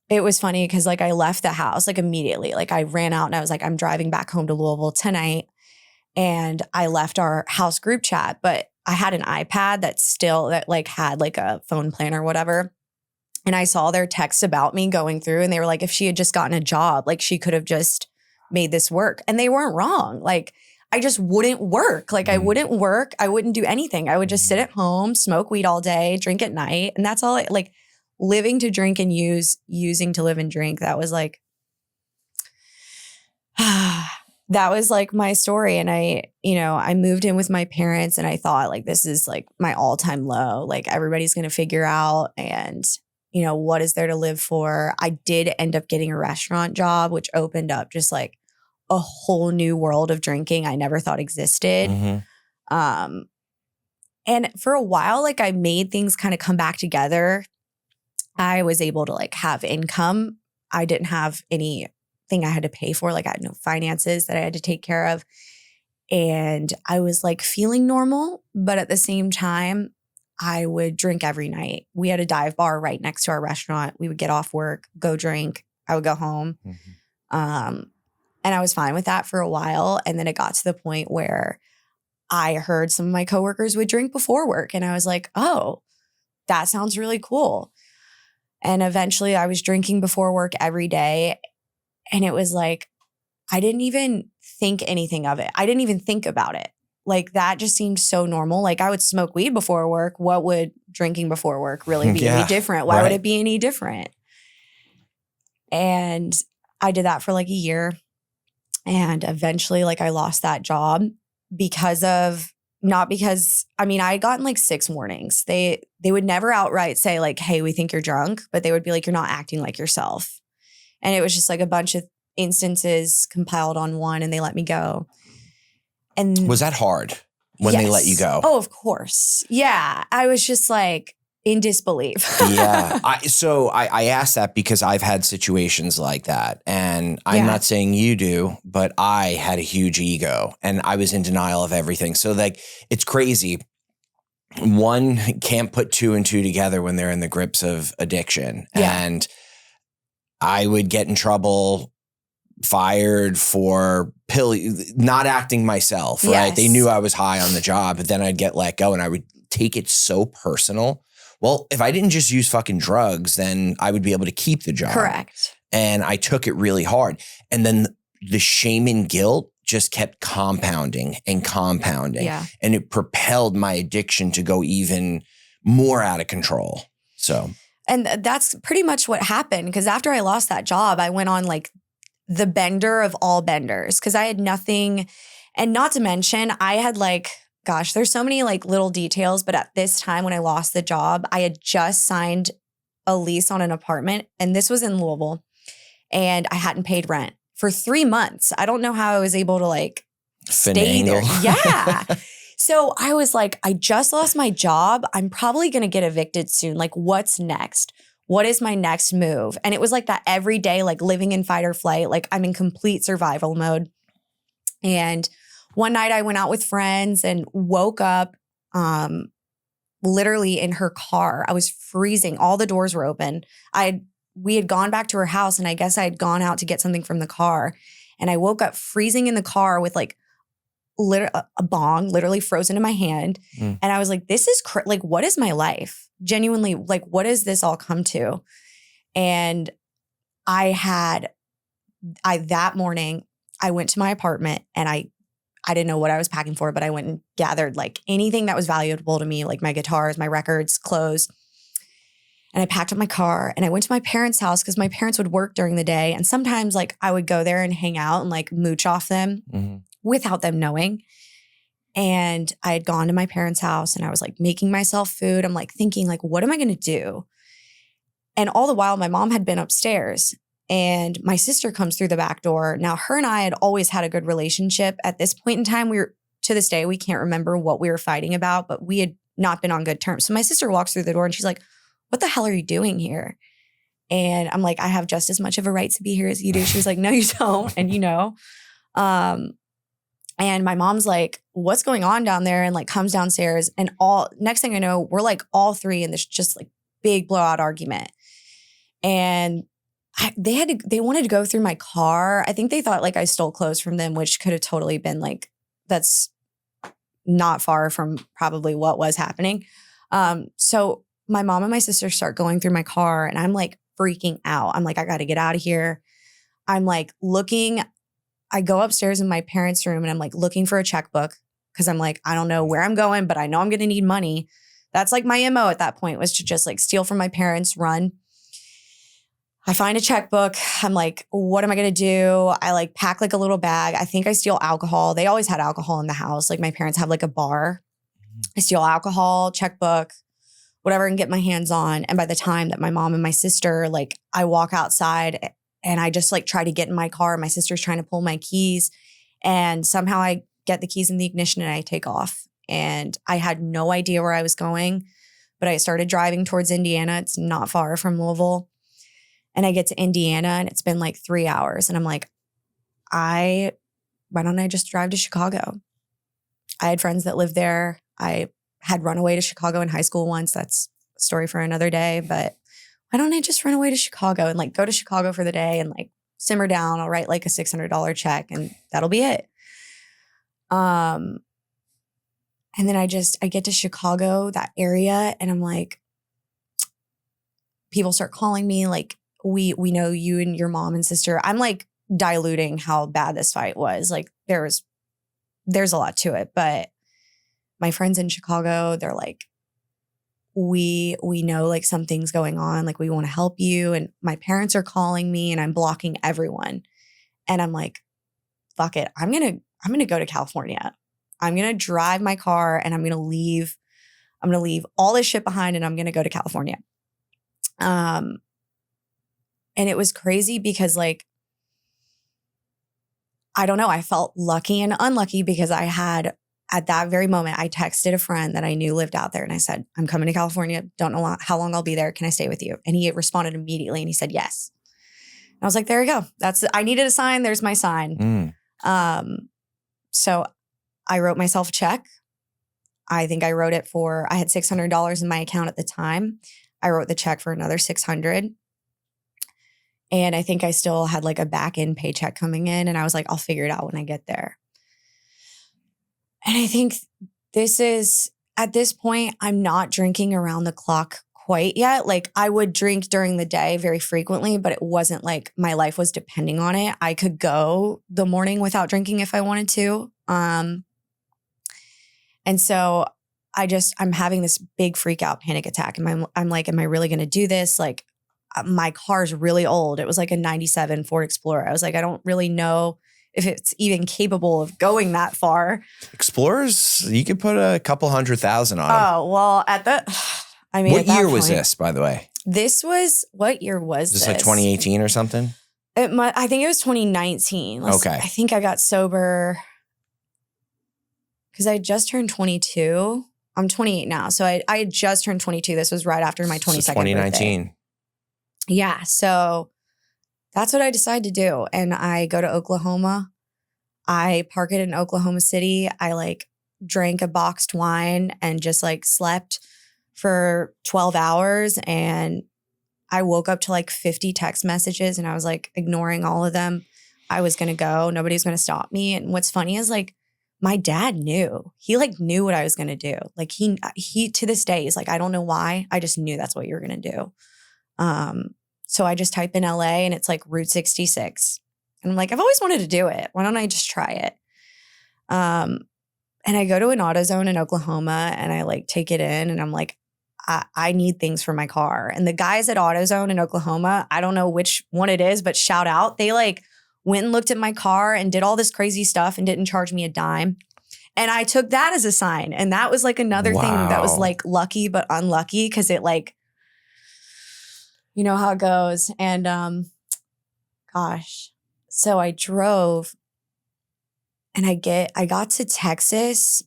it was funny because like I left the house like immediately. Like I ran out and I was like, "I'm driving back home to Louisville tonight." And I left our house group chat, but I had an iPad that like had like a phone plan or whatever. And I saw their text about me going through and they were like, if she had just gotten a job, like she could have just made this work. And they weren't wrong. Like I just wouldn't work. Like I wouldn't work. I wouldn't do anything. I would just sit at home, smoke weed all day, drink at night. And that's all like living to drink and using to live and drink. That was like, that was like my story. And I moved in with my parents and I thought like, this is like my all-time low. Like everybody's going to figure out and, you know, what is there to live for? I did end up getting a restaurant job, which opened up just like a whole new world of drinking I never thought existed. And for a while, like I made things kind of come back together. I was able to like have income. I didn't have anything I had to pay for. Like I had no finances that I had to take care of. And I was like feeling normal, but at the same time, I would drink every night. We had a dive bar right next to our restaurant. We would get off work, go drink. I would go home. And I was fine with that for a while. And then it got to the point where I heard some of my coworkers would drink before work. And I was like, oh, that sounds really cool. And eventually I was drinking before work every day. And it was like, I didn't even think anything of it. I didn't even think about it. Like that just seemed so normal. Like I would smoke weed before work. What would drinking before work really be any different? Why would it be any different? And I did that for like a year. And eventually like I lost that job I had gotten like 6 warnings. They would never outright say like, hey, we think you're drunk, but they would be like, you're not acting like yourself. And it was just like a bunch of instances compiled on one and they let me go. And was that hard when they let you go? Oh, of course. Yeah. I was just like in disbelief. Yeah. I asked that because I've had situations like that. And I'm not saying you do, but I had a huge ego and I was in denial of everything. So like, it's crazy. One can't put 2 and 2 together when they're in the grips of addiction. Yeah. And I would get in trouble, fired for not acting myself, right? Yes. They knew I was high on the job, but then I'd get let go and I would take it so personal. Well, if I didn't just use fucking drugs, then I would be able to keep the job. Correct. And I took it really hard. And then the shame and guilt just kept compounding and compounding. Yeah. And it propelled my addiction to go even more out of control. So. And that's pretty much what happened. Because after I lost that job, I went on like the bender of all benders because I had nothing. And not to mention, I had like, gosh, there's so many like little details. But at this time when I lost the job, I had just signed a lease on an apartment. And this was in Louisville. And I hadn't paid rent for 3 months. I don't know how I was able to like stay there. Yeah. So I was like, I just lost my job. I'm probably going to get evicted soon. Like, what's next? What is my next move? And it was like that every day, like living in fight or flight. Like I'm in complete survival mode. And one night I went out with friends and woke up literally in her car. I was freezing. All the doors were open. We had gone back to her house and I guess I had gone out to get something from the car. And I woke up freezing in the car with like a bong literally frozen in my hand. And I was like, this is like, what is my life? Genuinely, like, what does this all come to? And that morning, I went to my apartment and I didn't know what I was packing for, but I went and gathered like anything that was valuable to me, like my guitars, my records, clothes. And I packed up my car and I went to my parents' house because my parents would work during the day. And sometimes like I would go there and hang out and like mooch off them without them knowing. And I had gone to my parents' house and I was like making myself food. I'm like thinking like, what am I going to do? And all the while my mom had been upstairs and my sister comes through the back door. Now her and I had always had a good relationship. At this point in time, to this day, we can't remember what we were fighting about, but we had not been on good terms. So my sister walks through the door and she's like, what the hell are you doing here? And I'm like, I have just as much of a right to be here as you do. She was like, no, you don't. And you know, and my mom's like, what's going on down there? And like comes downstairs and next thing I know, we're like all three in this just like big blowout argument. And they wanted to go through my car. I think they thought like I stole clothes from them, which could have totally been like, that's not far from probably what was happening. So my mom and my sister start going through my car and I'm like freaking out. I'm like, I got to get out of here. I'm like I go upstairs in my parents' room and I'm like looking for a checkbook because I'm like, I don't know where I'm going, but I know I'm going to need money. That's like my MO at that point was to just like steal from my parents, run. I find a checkbook. I'm like, what am I going to do? I like pack like a little bag. I think I steal alcohol. They always had alcohol in the house. Like my parents have like a bar. I steal alcohol, checkbook, whatever I can get my hands on. And by the time that my mom and my sister, like I walk outside and I just like try to get in my car. My sister's trying to pull my keys and somehow I get the keys in the ignition and I take off. And I had no idea where I was going, but I started driving towards Indiana. It's not far from Louisville. And I get to Indiana and it's been like 3 hours. And I'm like, why don't I just drive to Chicago? I had friends that lived there. I had run away to Chicago in high school once. That's a story for another day. But why don't I just run away to Chicago and like go to Chicago for the day and like simmer down? I'll write like a $600 check and that'll be it. And then I get to Chicago, that area, and I'm like, people start calling me like, we know you and your mom and sister. I'm like diluting how bad this fight was. Like there's a lot to it, but my friends in Chicago, they're like, we know like something's going on. Like we want to help you. And my parents are calling me and I'm blocking everyone. And I'm like, fuck it. I'm going to go to California. I'm going to drive my car and I'm going to leave all this shit behind and I'm going to go to California. And it was crazy because like, I don't know, I felt lucky and unlucky because I had, at that very moment, I texted a friend that I knew lived out there and I said, I'm coming to California. Don't know how long I'll be there. Can I stay with you? And he responded immediately and he said, yes. And I was like, there you go. I needed a sign. There's my sign. So I wrote myself a check. I think I wrote it I had $600 in my account at the time. I wrote the check for another $600. And I think I still had like a back end paycheck coming in. And I was like, I'll figure it out when I get there. And I think at this point, I'm not drinking around the clock quite yet. Like I would drink during the day very frequently, but it wasn't like my life was depending on it. I could go the morning without drinking if I wanted to. And so I'm having this big freak out panic attack. And I'm like, am I really going to do this? Like my car's really old. It was like a 97 Ford Explorer. I was like, I don't really know if it's even capable of going that far. Explorers, you could put a couple 100,000 on them. Oh, well, what year was this, by the way? What year was this? Just like 2018 or something? I think it was 2019. Okay. I think I got sober because I just turned 22. I'm 28 now. So I had just turned 22. This was right after my 22nd so 2019. birthday. Yeah. So that's what I decided to do. And I go to Oklahoma. I park it in Oklahoma City. I like drank a boxed wine and just like slept for 12 hours. And I woke up to like 50 text messages and I was like ignoring all of them. I was going to go. Nobody was going to stop me. And what's funny is like my dad knew. He like knew what I was going to do. Like he to this day is like, I don't know why. I just knew that's what you were going to do. So I just type in LA and it's like Route 66. And I'm like, I've always wanted to do it. Why don't I just try it? And I go to an AutoZone in Oklahoma and I like take it in and I'm like, I need things for my car. And the guys at AutoZone in Oklahoma, I don't know which one it is, but shout out. They like went and looked at my car and did all this crazy stuff and didn't charge me a dime. And I took that as a sign. And that was like another thing that was like lucky but unlucky because it like, you know how it goes. And gosh, so I drove and I got to Texas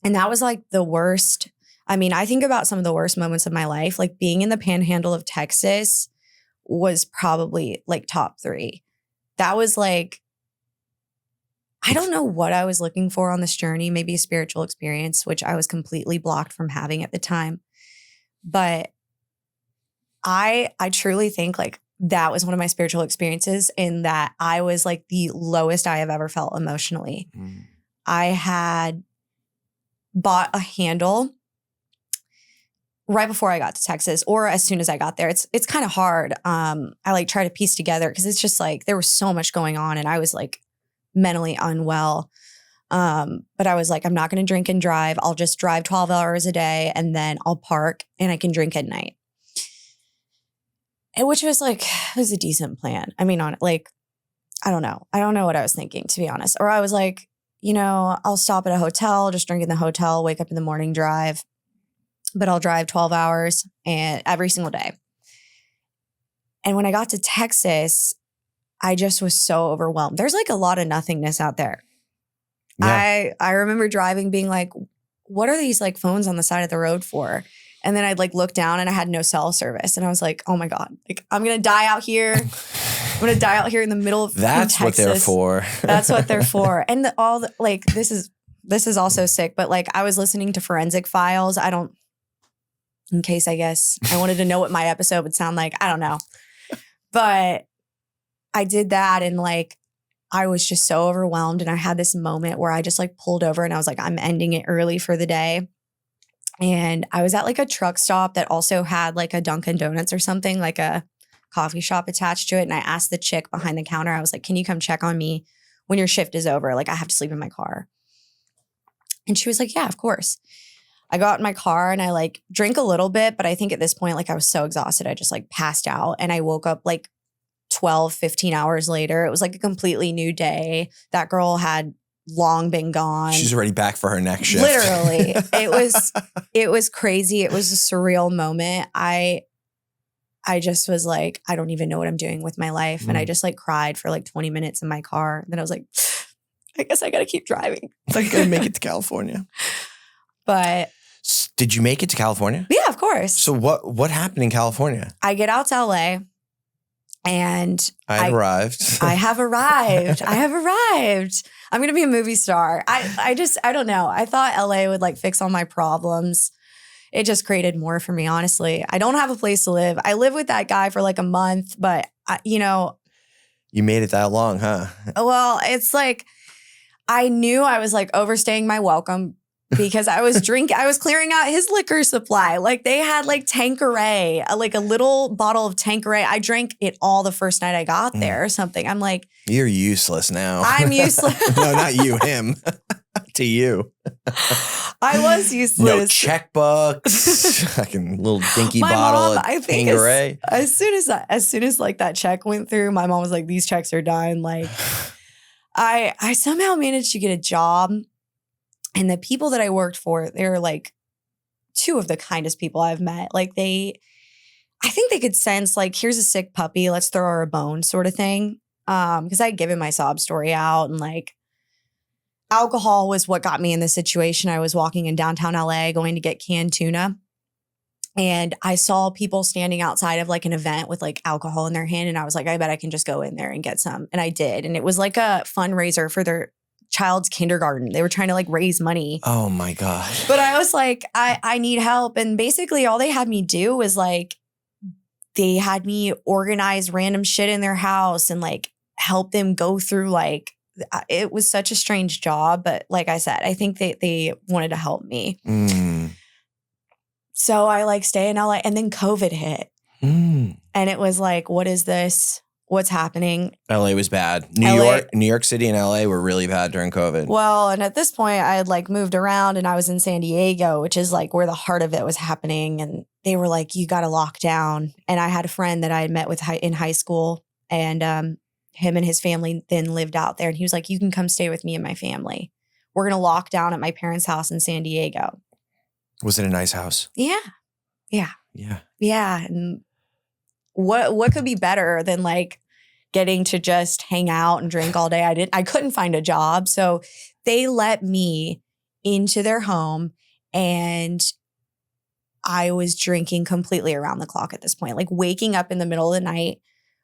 and that was like the worst. I mean, I think about some of the worst moments of my life, like being in the panhandle of Texas was probably like top 3. That was like, I don't know what I was looking for on this journey, maybe a spiritual experience, which I was completely blocked from having at the time. But I truly think like that was one of my spiritual experiences in that I was like the lowest I have ever felt emotionally. I had bought a handle right before I got to Texas or as soon as I got there. It's kind of hard. I like try to piece together because it's just like there was so much going on and I was like mentally unwell. But I was like, I'm not going to drink and drive. I'll just drive 12 hours a day and then I'll park and I can drink at night. And which was like, it was a decent plan. I mean, I don't know. I don't know what I was thinking, to be honest. Or I was like, you know, I'll stop at a hotel, just drink in the hotel, wake up in the morning, drive. But I'll drive 12 hours and every single day. And when I got to Texas, I just was so overwhelmed. There's like a lot of nothingness out there. Yeah. I remember driving being like, what are these like phones on the side of the road for? And then I'd like look down and I had no cell service. And I was like, oh my God, like I'm going to die out here. I'm going to die out here in the middle of That's Texas. what they're for. That's what they're for. And like, this is also sick, but like I was listening to Forensic Files. In case I guess I wanted to know what my episode would sound like. I don't know. But I did that and like I was just so overwhelmed. And I had this moment where I just like pulled over and I was like, I'm ending it early for the day. And I was at like a truck stop that also had like a Dunkin' Donuts or something, like a coffee shop attached to it. And I asked the chick behind the counter, I was like, can you come check on me when your shift is over? Like I have to sleep in my car. And she was like, yeah, of course. I got in my car and I like drank a little bit, but I think at this point, like I was so exhausted, I just like passed out and I woke up like 12, 15 hours later. It was like a completely new day. That girl had long been gone. She's already back for her next shift. Literally. It was crazy. It was a surreal moment. I just was like, I don't even know what I'm doing with my life. And I just like cried for like 20 minutes in my car. And then I was like, I guess I got to keep driving. I got to make it to California. But did you make it to California? Yeah, of course. So what happened in California? I get out to LA and I arrived. I have arrived. I have arrived. I'm going to be a movie star. I don't know. I thought LA would like fix all my problems. It just created more for me, honestly. I don't have a place to live. I lived with that guy for like a month, but you made it that long, huh? Well, it's like, I knew I was like overstaying my welcome because I was clearing out his liquor supply. Like they had like Tanqueray, like a little bottle of Tanqueray. I drank it all the first night I got there or something. I'm like, you're useless now. I'm useless. No, not you, him. To you. I was useless. No checkbooks. Fucking little dinky bottle of Tanqueray. As soon as like that check went through, my mom was like, these checks are done. Like I somehow managed to get a job. And the people that I worked for, they're like two of the kindest people I've met. Like I think they could sense like, here's a sick puppy, let's throw her a bone sort of thing. Because I'd given my sob story out and like alcohol was what got me in this situation. I was walking in downtown LA going to get canned tuna. And I saw people standing outside of like an event with like alcohol in their hand. And I was like, I bet I can just go in there and get some. And I did. And it was like a fundraiser for their child's kindergarten. They were trying to like raise money. Oh my God. But I was like, I need help. And basically all they had me do was like, they had me organize random shit in their house and like help them go through like, it was such a strange job. But like I said, I think they wanted to help me. So I like stay in LA and then COVID hit. And it was like, what is this? What's happening? LA was bad. New York City and LA were really bad during COVID. Well, and at this point I had like moved around and I was in San Diego, which is like where the heart of it was happening. And they were like, you got to lock down. And I had a friend that I had met with in high school and him and his family then lived out there. And he was like, you can come stay with me and my family. We're going to lock down at my parents' house in San Diego. Was it a nice house? Yeah. Yeah. Yeah. Yeah. And what could be better than like getting to just hang out and drink all day? I couldn't find a job. So they let me into their home and I was drinking completely around the clock at this point, like waking up in the middle of the night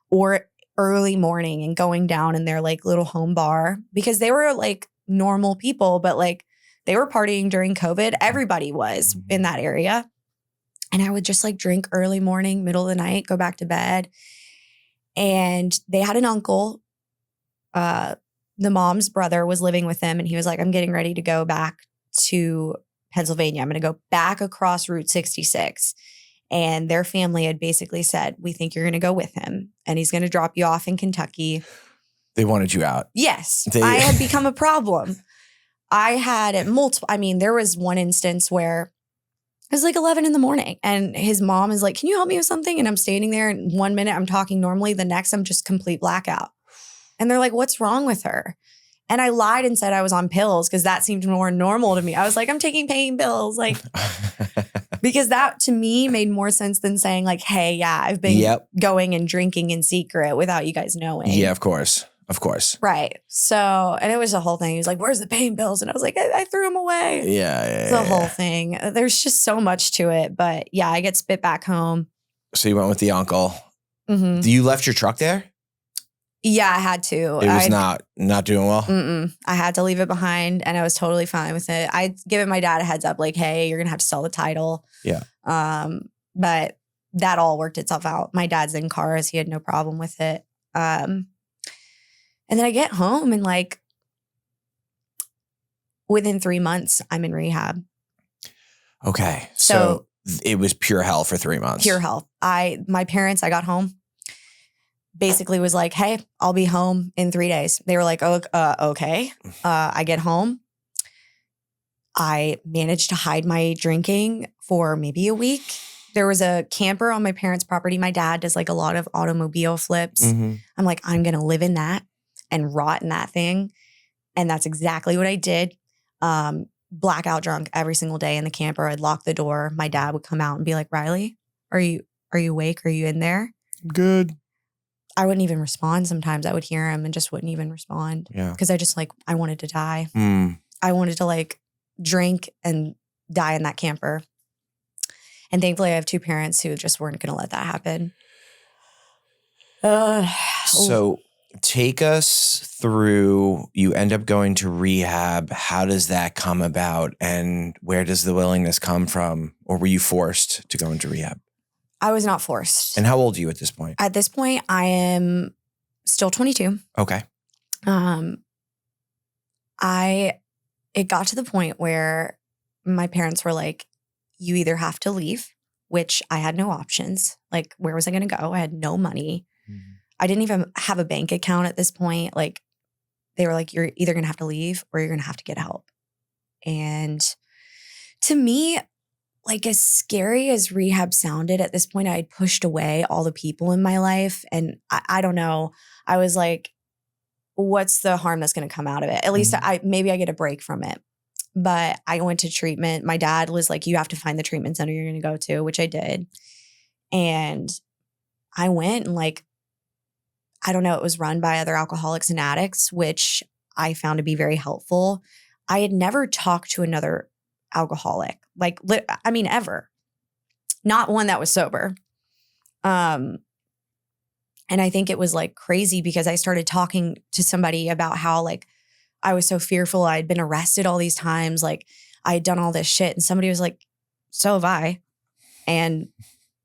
or early morning and going down in their like little home bar because they were like normal people, but like they were partying during COVID. Everybody was in that area. And I would just like drink early morning, middle of the night, go back to bed. And they had an uncle. The mom's brother was living with them. And he was like, I'm getting ready to go back to Pennsylvania. I'm going to go back across Route 66. And their family had basically said, we think you're going to go with him. And he's going to drop you off in Kentucky. They wanted you out. Yes. I had become a problem. I had there was one instance where it was like 11 in the morning and his mom is like, can you help me with something? And I'm standing there and 1 minute I'm talking normally. The next I'm just complete blackout. And they're like, what's wrong with her? And I lied and said I was on pills because that seemed more normal to me. I was like, I'm taking pain pills. Like, because that to me made more sense than saying like, hey, yeah, I've been going and drinking in secret without you guys knowing. Yeah, of course. Of course. Right. So, and it was a whole thing. He was like, where's the pain pills? And I was like, I threw them away. Yeah. The whole thing. There's just so much to it. But yeah, I get spit back home. So you went with the uncle. Mm-hmm. You left your truck there? Yeah, I had to. It was not doing well? I had to leave it behind and I was totally fine with it. I'd given my dad a heads up like, hey, you're going to have to sell the title. Yeah. But that all worked itself out. My dad's in cars. He had no problem with it. And then I get home and like within 3 months, I'm in rehab. Okay. So it was pure hell for 3 months. Pure hell. My parents, I got home, basically was like, hey, I'll be home in 3 days. They were like, oh, okay. I get home. I managed to hide my drinking for maybe a week. There was a camper on my parents' property. My dad does like a lot of automobile flips. Mm-hmm. I'm like, I'm going to live in that and rot in that thing. And that's exactly what I did. Blackout drunk every single day in the camper. I'd lock the door. My dad would come out and be like, Riley, are you awake? Are you in there? Good. I wouldn't even respond sometimes. I would hear him and just wouldn't even respond. Yeah. Because I wanted to die. I wanted to like drink and die in that camper. And thankfully I have two parents who just weren't going to let that happen. So take us through, you end up going to rehab. How does that come about? And where does the willingness come from? Or were you forced to go into rehab? I was not forced. And how old are you at this point? At this point, I am still 22. Okay. It got to the point where my parents were like, you either have to leave, which I had no options. Like, where was I going to go? I had no money. I didn't even have a bank account at this point. Like, they were like, you're either going to have to leave or you're going to have to get help. And to me, like, as scary as rehab sounded at this point, I had pushed away all the people in my life. And I don't know. I was like, what's the harm that's going to come out of it? At least maybe I get a break from it. But I went to treatment. My dad was like, you have to find the treatment center you're going to go to, which I did. And I went and like, I don't know, it was run by other alcoholics and addicts, which I found to be very helpful. I had never talked to another alcoholic, like, I mean, ever. Not one that was sober. And I think it was like crazy because I started talking to somebody about how like I was so fearful. I'd been arrested all these times. Like I had done all this shit. And somebody was like, so have I. And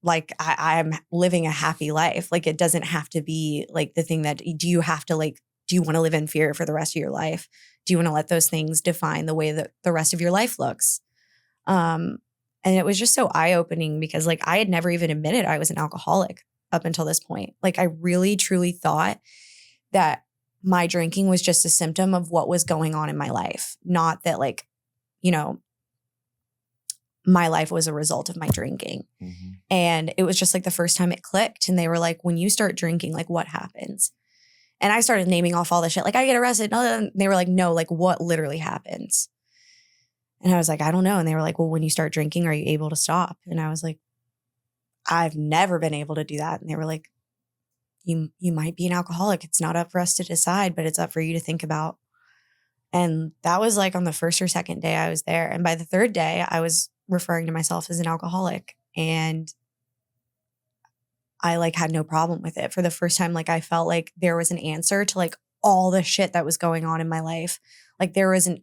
like, I'm living a happy life. Like it doesn't have to be like the thing that, do you want to live in fear for the rest of your life? Do you want to let those things define the way that the rest of your life looks? And it was just so eye-opening because like I had never even admitted I was an alcoholic up until this point. Like I really, truly thought that my drinking was just a symptom of what was going on in my life. Not that like, you know, my life was a result of my drinking. Mm-hmm. And it was just like the first time it clicked. And they were like, when you start drinking, like what happens? And I started naming off all the shit. Like I get arrested. And they were like, no, like what literally happens? And I was like, I don't know. And they were like, well, when you start drinking, are you able to stop? And I was like, I've never been able to do that. And they were like, you might be an alcoholic. It's not up for us to decide, but it's up for you to think about. And that was like on the first or second day I was there. And by the third day, I was referring to myself as an alcoholic. And I like had no problem with it. For the first time, like I felt like there was an answer to like all the shit that was going on in my life. Like there was an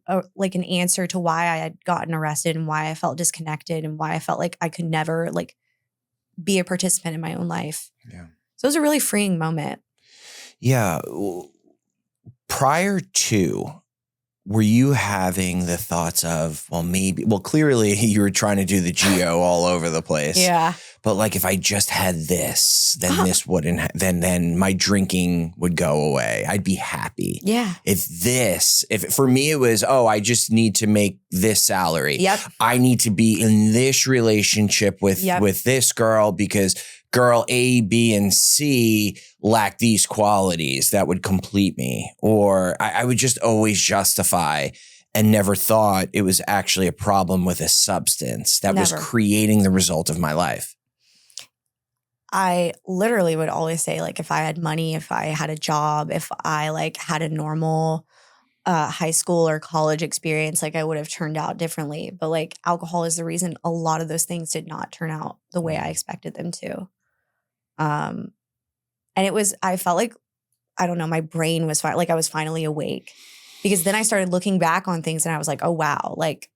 answer to why I had gotten arrested and why I felt disconnected and why I felt like I could never like be a participant in my own life. Yeah. So it was a really freeing moment. Yeah. Prior to, were you having the thoughts of, clearly you were trying to do the geo all over the place. Yeah. But like, if I just had this, then this wouldn't, then my drinking would go away. I'd be happy. Yeah. If for me, it was, I just need to make this salary. Yep. I need to be in this relationship with this girl because girl A, B, and C lack these qualities that would complete me. Or I would just always justify and never thought it was actually a problem with a substance that was creating the result of my life. I literally would always say, like, if I had money, if I had a job, if I like had a normal high school or college experience, like I would have turned out differently. But like alcohol is the reason a lot of those things did not turn out the way I expected them to. And I felt like, I don't know, my brain was like I was finally awake, because then I started looking back on things and I was like, oh, wow, like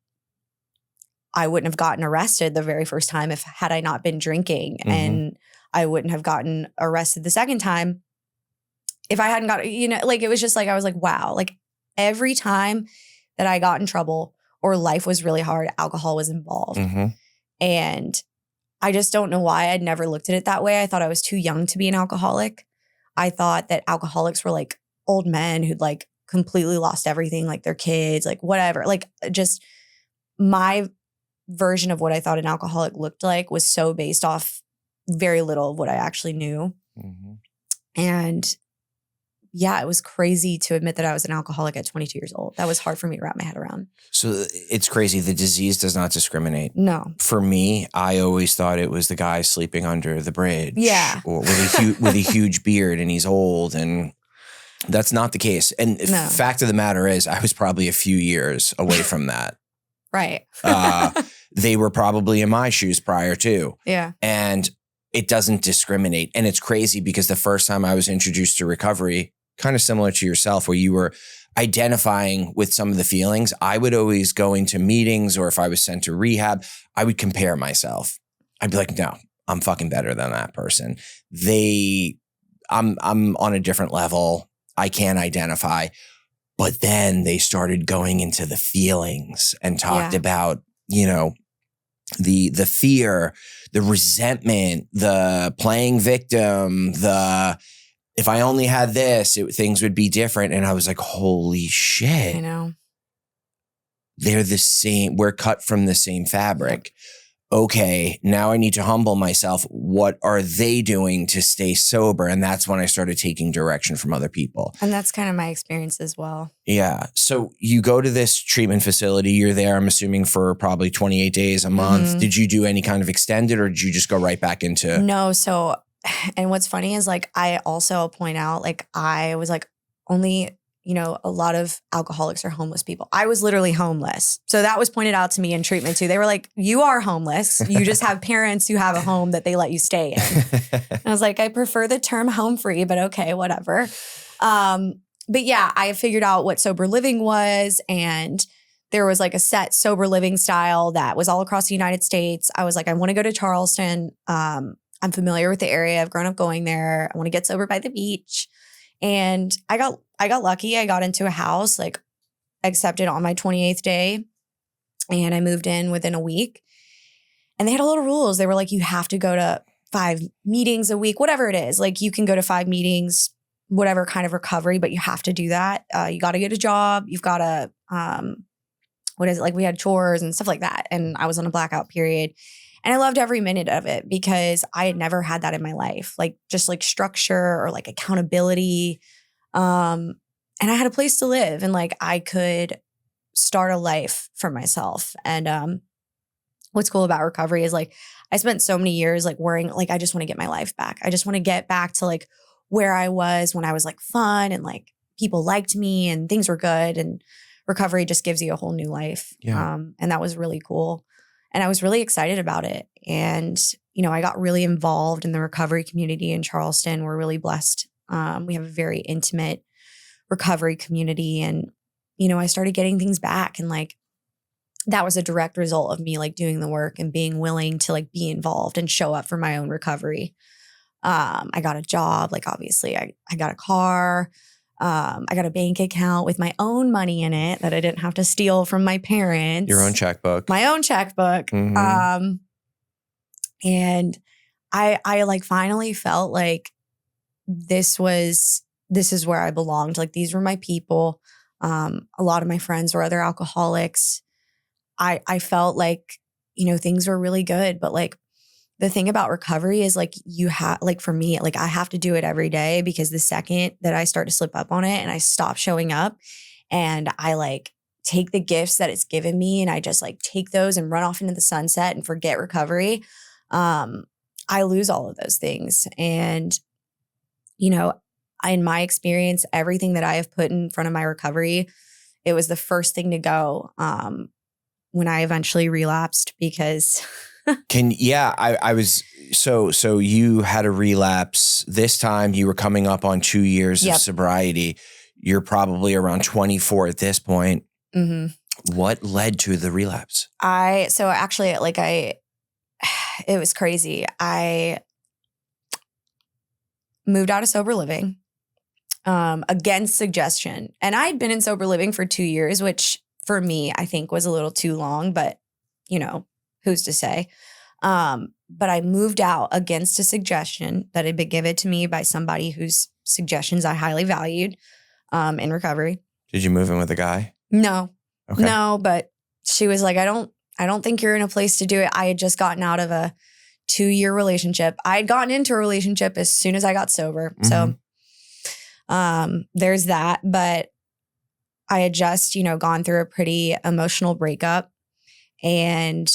I wouldn't have gotten arrested the very first time had I not been drinking. Mm-hmm. And I wouldn't have gotten arrested the second time if I hadn't got, like, it was just like, I was like, wow, like every time that I got in trouble or life was really hard, alcohol was involved. Mm-hmm. And I just don't know why I'd never looked at it that way. I thought I was too young to be an alcoholic. I thought that alcoholics were like old men who'd like completely lost everything, like their kids, like whatever. Like just my version of what I thought an alcoholic looked like was so based off very little of what I actually knew. Mm-hmm. And yeah, it was crazy to admit that I was an alcoholic at 22 years old. That was hard for me to wrap my head around. So it's crazy. The disease does not discriminate. No. For me, I always thought it was the guy sleeping under the bridge. Yeah. Or with a huge beard and he's old, and that's not the case. And fact of the matter is, I was probably a few years away from that. Right. They were probably in my shoes prior to. Yeah. And it doesn't discriminate. And it's crazy because the first time I was introduced to recovery, kind of similar to yourself, where you were identifying with some of the feelings, I would always go into meetings, or if I was sent to rehab, I would compare myself. I'd be like, no, I'm fucking better than that person. I'm on a different level. I can't identify. But then they started going into the feelings and talked about the fear, the resentment, the playing victim, if I only had this, things would be different. And I was like, holy shit. I know. They're the same. We're cut from the same fabric. Okay, now I need to humble myself. What are they doing to stay sober? And that's when I started taking direction from other people. And that's kind of my experience as well. Yeah. So you go to this treatment facility. You're there, I'm assuming, for probably 28 days, a month. Mm-hmm. Did you do any kind of extended or did you just go right back into? No. So, and what's funny is like, I also point out, like, I was like only, a lot of alcoholics are homeless people. I was literally homeless. So that was pointed out to me in treatment too. They were like, you are homeless. You just have parents who have a home that they let you stay in. And I was like, I prefer the term home free, but okay, whatever. But yeah, I figured out what sober living was, and there was like a set sober living style that was all across the United States. I was like, I want to go to Charleston. I'm familiar with the area. I've grown up going there. I want to get sober by the beach. And I got lucky. I got into a house, like accepted on my 28th day, and I moved in within a week. And they had a lot of rules. They were like, you have to go to 5 meetings a week, whatever it is. Like, you can go to 5 meetings, whatever kind of recovery, but you have to do that. You got to get a job. You've got to, like we had chores and stuff like that. And I was on a blackout period. And I loved every minute of it because I had never had that in my life, like just like structure or like accountability. And I had a place to live, and like I could start a life for myself. And what's cool about recovery is like I spent so many years like worrying, like I just want to get my life back. I just want to get back to like where I was when I was like fun and like people liked me and things were good. And recovery just gives you a whole new life. Yeah. And that was really cool. And I was really excited about it. And, I got really involved in the recovery community in Charleston. We're really blessed. We have a very intimate recovery community. And, I started getting things back. And like, that was a direct result of me like doing the work and being willing to like be involved and show up for my own recovery. I got a job. Like, obviously I got a car. I got a bank account with my own money in it that I didn't have to steal from my parents. Your own checkbook. My own checkbook. Mm-hmm. And I like finally felt like this is where I belonged. Like, these were my people. A lot of my friends were other alcoholics. I felt like, things were really good, but like the thing about recovery is like you have, like for me, like I have to do it every day, because the second that I start to slip up on it and I stop showing up and I like take the gifts that it's given me and I just like take those and run off into the sunset and forget recovery, I lose all of those things. And, in my experience, everything that I have put in front of my recovery, it was the first thing to go when I eventually relapsed, because I was, so you had a relapse. This time you were coming up on 2 years of sobriety. You're probably around 24 at this point. Mm-hmm. What led to the relapse? It was crazy. I moved out of sober living against suggestion. And I'd been in sober living for 2 years, which for me, I think was a little too long, but who's to say? But I moved out against a suggestion that had been given to me by somebody whose suggestions I highly valued in recovery. Did you move in with a guy? No. Okay. No, but she was like, I don't think you're in a place to do it. I had just gotten out of a 2-year relationship. I had gotten into a relationship as soon as I got sober. Mm-hmm. So there's that. But I had just, gone through a pretty emotional breakup, and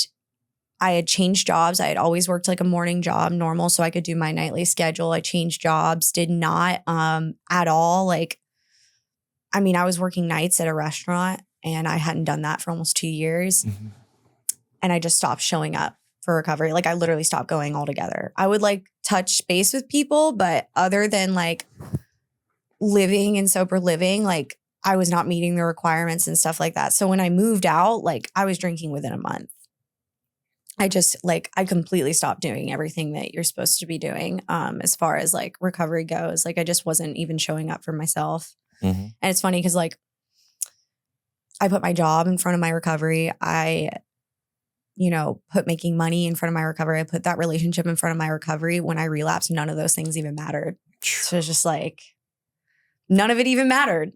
I had changed jobs. I had always worked like a morning job, normal, so I could do my nightly schedule. I changed jobs, did not at all. Like, I was working nights at a restaurant, and I hadn't done that for almost 2 years. Mm-hmm. And I just stopped showing up for recovery. Like, I literally stopped going altogether. I would like touch base with people, but other than like living and sober living, like I was not meeting the requirements and stuff like that. So when I moved out, like I was drinking within a month. I just I completely stopped doing everything that you're supposed to be doing as far as like recovery goes. Like, I just wasn't even showing up for myself. Mm-hmm. And it's funny because like I put my job in front of my recovery. I put making money in front of my recovery. I put that relationship in front of my recovery. When I relapsed, none of those things even mattered. So it's just like, none of it even mattered.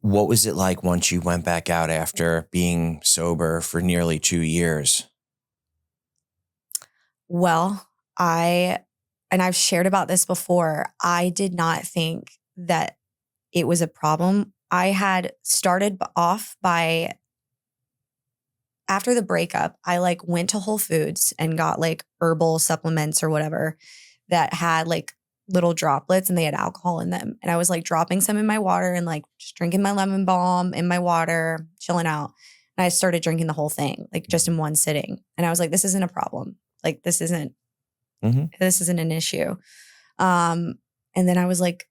What was it like once you went back out after being sober for nearly 2 years? Well, I've shared about this before, I did not think that it was a problem. I had started off by, after the breakup, I like went to Whole Foods and got like herbal supplements or whatever that had like little droplets and they had alcohol in them. And I was like dropping some in my water and like just drinking my lemon balm in my water, chilling out. And I started drinking the whole thing, like just in one sitting. And I was like, this isn't a problem. Like this isn't an issue. And then I was like,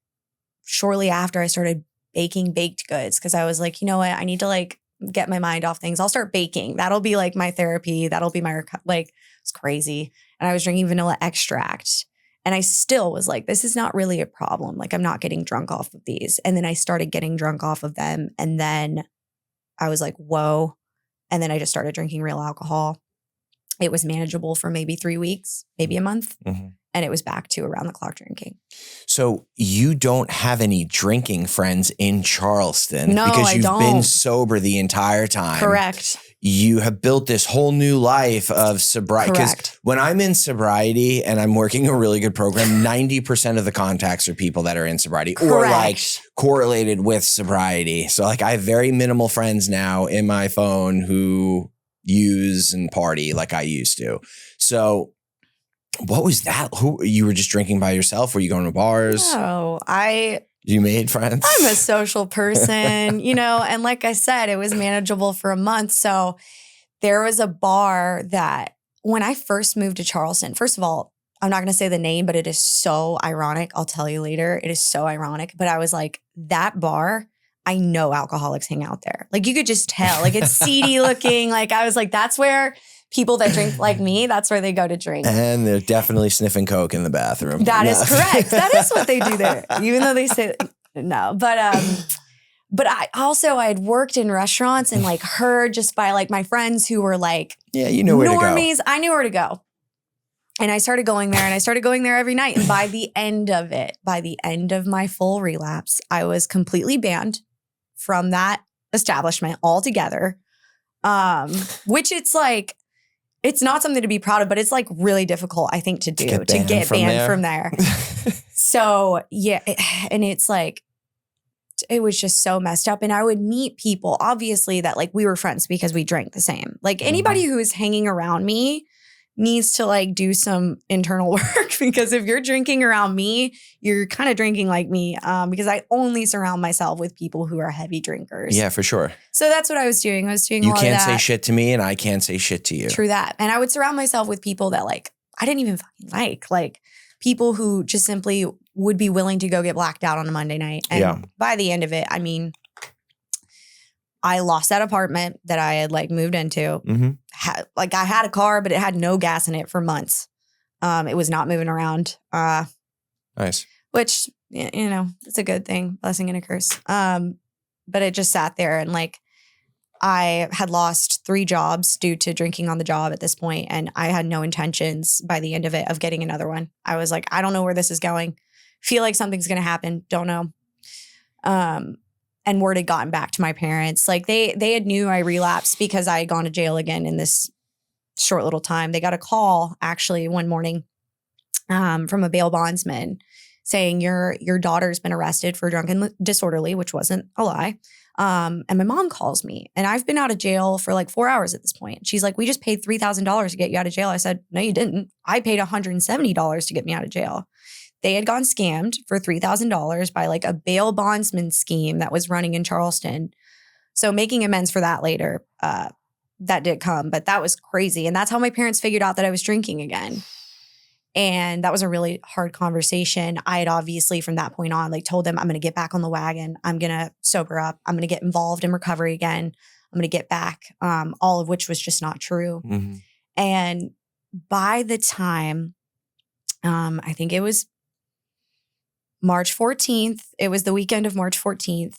shortly after I started baking baked goods because I was like, you know what? I need to like get my mind off things. I'll start baking. That'll be like my therapy. That'll be my, it's crazy. And I was drinking vanilla extract. And I still was like, this is not really a problem. Like I'm not getting drunk off of these. And then I started getting drunk off of them. And then I was like, whoa. And then I just started drinking real alcohol. It was manageable for maybe 3 weeks, maybe a month. And it was back to around the clock drinking. So you don't have any drinking friends in Charleston because I you've don't. been sober the entire time. Correct. You have built this whole new life of sobriety. Because when I'm in sobriety and I'm working a really good program, 90% of the contacts are people that are in sobriety or like correlated with sobriety. So like I have very minimal friends now in my phone who use and party like I used to. So what was that? Who you were just drinking by yourself? Were you going to bars? No, You made friends? I'm a social person, and like I said, it was manageable for a month. So there was a bar that when I first moved to Charleston, first of all, I'm not going to say the name, but it is so ironic. I'll tell you later. It is so ironic. But I was like, that bar, I know alcoholics hang out there. Like you could just tell, like it's seedy looking. Like I was like, that's where people that drink like me, that's where they go to drink. And they're definitely sniffing coke in the bathroom. That is correct. That is what they do there, even though they say no. But I had worked in restaurants and like heard just by like my friends who were like, yeah, you know where normies, to go. I knew where to go. And I started going there and I started going there every night. And by the end of my full relapse, I was completely banned from that establishment altogether. Which it's like, it's not something to be proud of, but it's like really difficult, I think, to do, to get banned from there. So yeah, and it's like, it was just so messed up. And I would meet people, obviously, that like we were friends because we drank the same. Like anybody who is hanging around me needs to like do some internal work because if you're drinking around me, you're kind of drinking like me because I only surround myself with people who are heavy drinkers. Yeah, for sure. So that's what I was doing. I was doing you all of that. You can't say shit to me and I can't say shit to you. True that. And I would surround myself with people that like, I didn't even fucking like people who just simply would be willing to go get blacked out on a Monday night. And by the end of it, I mean, I lost that apartment that I had like moved into. I had a car, but it had no gas in it for months. It was not moving around. Nice. Which, it's a good thing, blessing and a curse. But it just sat there and like I had lost 3 jobs due to drinking on the job at this point, and I had no intentions by the end of it of getting another one. I was like, I don't know where this is going. Feel like something's going to happen. Don't know. And word had gotten back to my parents. Like they had knew I relapsed because I had gone to jail again in this short little time. They got a call actually one morning from a bail bondsman saying your daughter's been arrested for drunken disorderly, which wasn't a lie. And my mom calls me and I've been out of jail for like 4 hours at this point. She's like, we just paid $3,000 to get you out of jail. I said, no, you didn't. I paid $170 to get me out of jail. They had gone scammed for $3,000 by like a bail bondsman scheme that was running in Charleston. So making amends for that later, that did come, but that was crazy. And that's how my parents figured out that I was drinking again. And that was a really hard conversation. I had obviously from that point on, like told them I'm going to get back on the wagon. I'm going to sober up. I'm going to get involved in recovery again. I'm going to get back, all of which was just not true. And by the time, I think it was March 14th. It was the weekend of March 14th.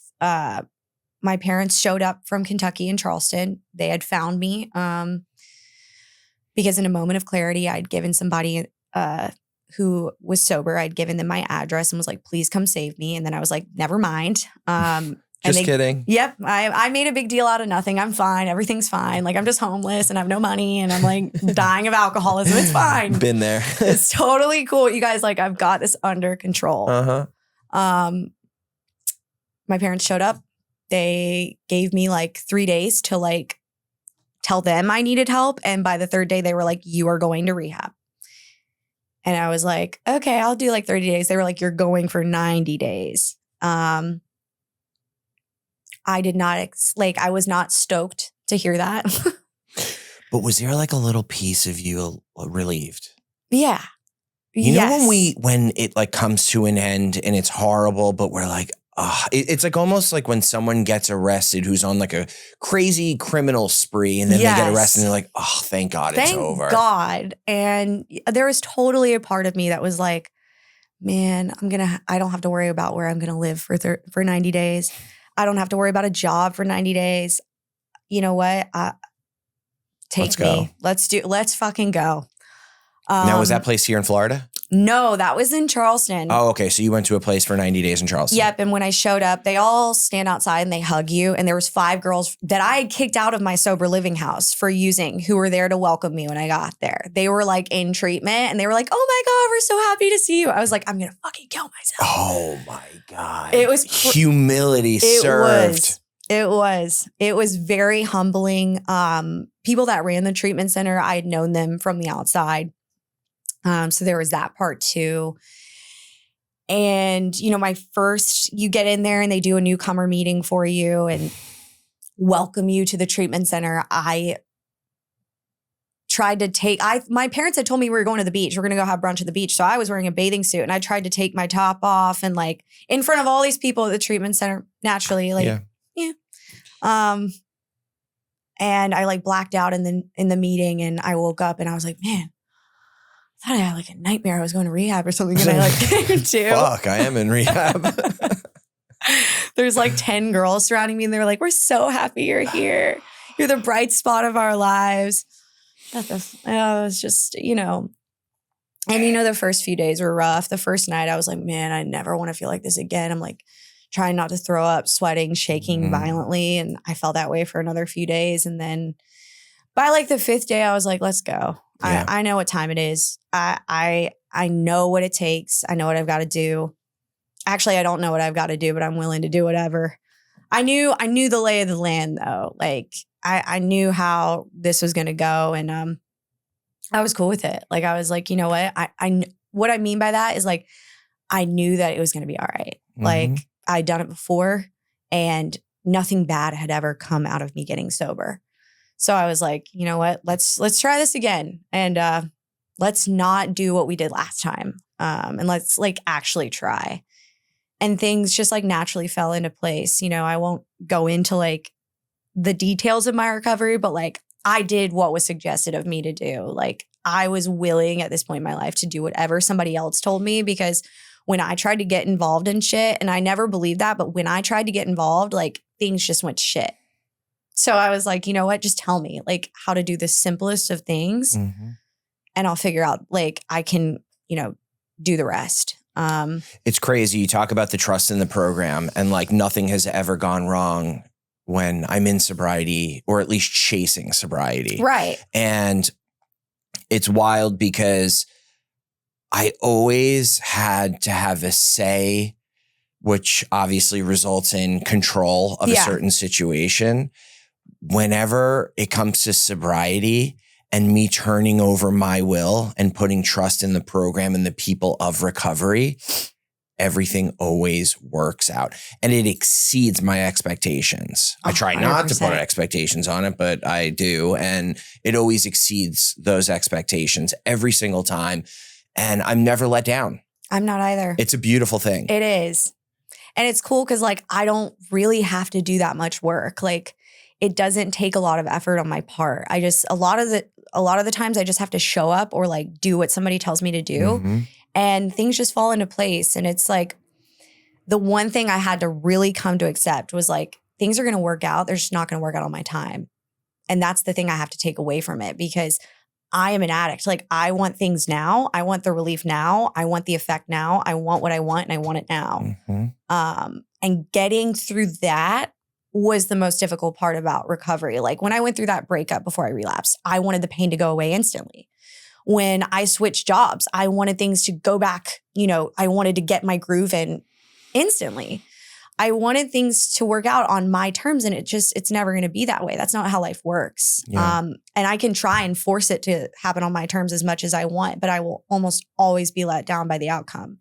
my parents showed up from Kentucky in Charleston. They had found me because in a moment of clarity, I'd given somebody who was sober, I'd given them my address and was like, please come save me. And then I was like, never mind. Just kidding. Yep. I made a big deal out of nothing. I'm fine. Everything's fine. Like, I'm just homeless and I have no money and I'm like dying of alcoholism. It's fine. Been there. It's totally cool. You guys, like, I've got this under control. My parents showed up. They gave me like 3 days to like tell them I needed help. And by the third day, they were like, you are going to rehab. And I was like, okay, I'll do like 30 days. They were like, you're going for 90 days. I did not, I was not stoked to hear that. But was there like a little piece of you relieved? Yeah. You know when it like comes to an end and it's horrible, but we're like, it's like almost like when someone gets arrested who's on like a crazy criminal spree and then they get arrested and they're like, oh, thank God it's over. Thank God. And there was totally a part of me that was like, man, I don't have to worry about where I'm going to live for 90 days. I don't have to worry about a job for 90 days. You know what? Let's go. Let's fucking go. Now, was that place here in Florida? No, that was in Charleston. Oh, okay. So you went to a place for 90 days in Charleston. Yep. And when I showed up, they all stand outside and they hug you. And there was 5 girls that I had kicked out of my sober living house for using who were there to welcome me when I got there. They were like in treatment and they were like, oh my God, we're so happy to see you. I was like, I'm going to fucking kill myself. Oh my God. It was humility served. It was very humbling. People that ran the treatment center, I had known them from the outside. So there was that part too. And, you know, you get in there and they do a newcomer meeting for you and welcome you to the treatment center. I tried to my parents had told me we were going to the beach. We're going to go have brunch at the beach. So I was wearing a bathing suit and I tried to take my top off and like in front of all these people at the treatment center, naturally, like, yeah. And I like blacked out in the meeting and I woke up and I was like, man, I thought I had like a nightmare. I was going to rehab or something. And I like came to. Fuck, I am in rehab. There's like 10 girls surrounding me and they're like, we're so happy you're here. You're the bright spot of our lives. It was just, you know. And you know, the first few days were rough. The first night I was like, man, I never want to feel like this again. I'm like trying not to throw up, sweating, shaking violently. And I felt that way for another few days. And then by like the 5th day, I was like, let's go. Yeah. I know what time it is. I know what it takes. I know what I've got to do. Actually, I don't know what I've got to do, but I'm willing to do whatever. I knew the lay of the land though. Like I knew how this was going to go and I was cool with it. Like I was like, you know what? What I mean by that is like I knew that it was going to be all right. Like I'd done it before and nothing bad had ever come out of me getting sober. So I was like, you know what? Let's try this again. And let's not do what we did last time. And let's like actually try. And things just like naturally fell into place. You know, I won't go into like the details of my recovery, but like I did what was suggested of me to do. Like I was willing at this point in my life to do whatever somebody else told me because when I tried to get involved in shit, and I never believed that, but when I tried to get involved, like things just went shit. So I was like, you know what? Just tell me like how to do the simplest of things and I'll figure out like I can, you know, do the rest. It's crazy. You talk about the trust in the program and like nothing has ever gone wrong when I'm in sobriety or at least chasing sobriety. Right. And it's wild because I always had to have a say, which obviously results in control of a certain situation. Whenever it comes to sobriety and me turning over my will and putting trust in the program and the people of recovery, everything always works out and it exceeds my expectations. I try not to put expectations on it, but I do. And it always exceeds those expectations every single time. And I'm never let down. I'm not either. It's a beautiful thing. It is. And it's cool because like, I don't really have to do that much work. Like it doesn't take a lot of effort on my part. I just, a lot of the times I just have to show up or like do what somebody tells me to do and things just fall into place. And it's like the one thing I had to really come to accept was like, things are going to work out. They're just not going to work out on my time. And that's the thing I have to take away from it, because I am an addict. Like, I want things now. I want the relief now. I want the effect now. I want what I want, and I want it now. And getting through that was the most difficult part about recovery. Like, when I went through that breakup before I relapsed, I wanted the pain to go away instantly. When I switched jobs, I wanted things to go back. You know, I wanted to get my groove in instantly. I wanted things to work out on my terms, and it's never going to be that way. That's not how life works. Yeah. And I can try and force it to happen on my terms as much as I want, but I will almost always be let down by the outcome.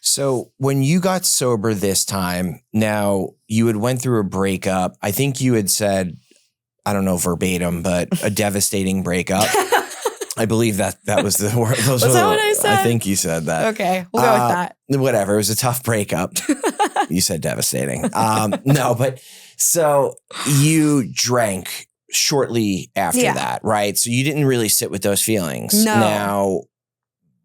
So when you got sober this time, now you had went through a breakup. I think you had said, I don't know verbatim, but a devastating breakup. I believe that was the word. Was that what I said? I think you said that. Okay, we'll go with that. Whatever. It was a tough breakup. You said devastating. No, but so you drank shortly after that, right? So you didn't really sit with those feelings. No. Now,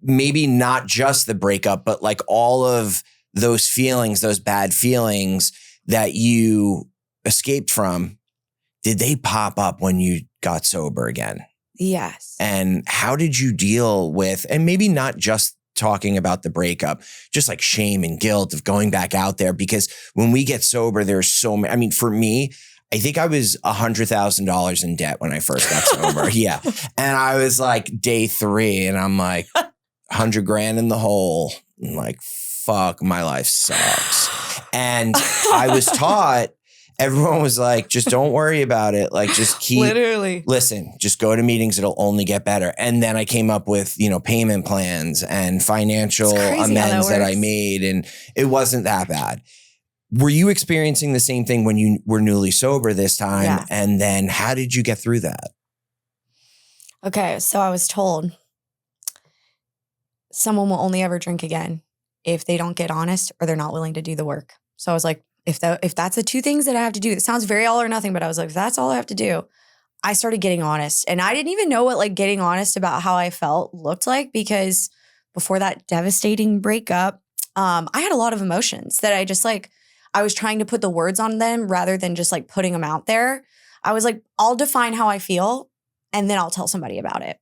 maybe not just the breakup, but like all of those feelings, those bad feelings that you escaped from, did they pop up when you got sober again? Yes. And how did you deal with, and maybe not just talking about the breakup, just like shame and guilt of going back out there? Because when we get sober, there's so many. I mean, for me, I think I was $100,000 in debt when I first got sober. Yeah. And I was like day 3 and I'm like 100 grand in the hole. I'm like, fuck, my life sucks. And I was taught, everyone was like, just don't worry about it. Like, just listen, just go to meetings. It'll only get better. And then I came up with, payment plans and financial amends that I made. And it wasn't that bad. Were you experiencing the same thing when you were newly sober this time? Yeah. And then how did you get through that? Okay. So I was told someone will only ever drink again if they don't get honest or they're not willing to do the work. So I was like, if that's the 2 things that I have to do, it sounds very all or nothing, but I was like, if that's all I have to do, I started getting honest. And I didn't even know what like getting honest about how I felt looked like, because before that devastating breakup, I had a lot of emotions that I was trying to put the words on them rather than just like putting them out there. I was like, I'll define how I feel and then I'll tell somebody about it.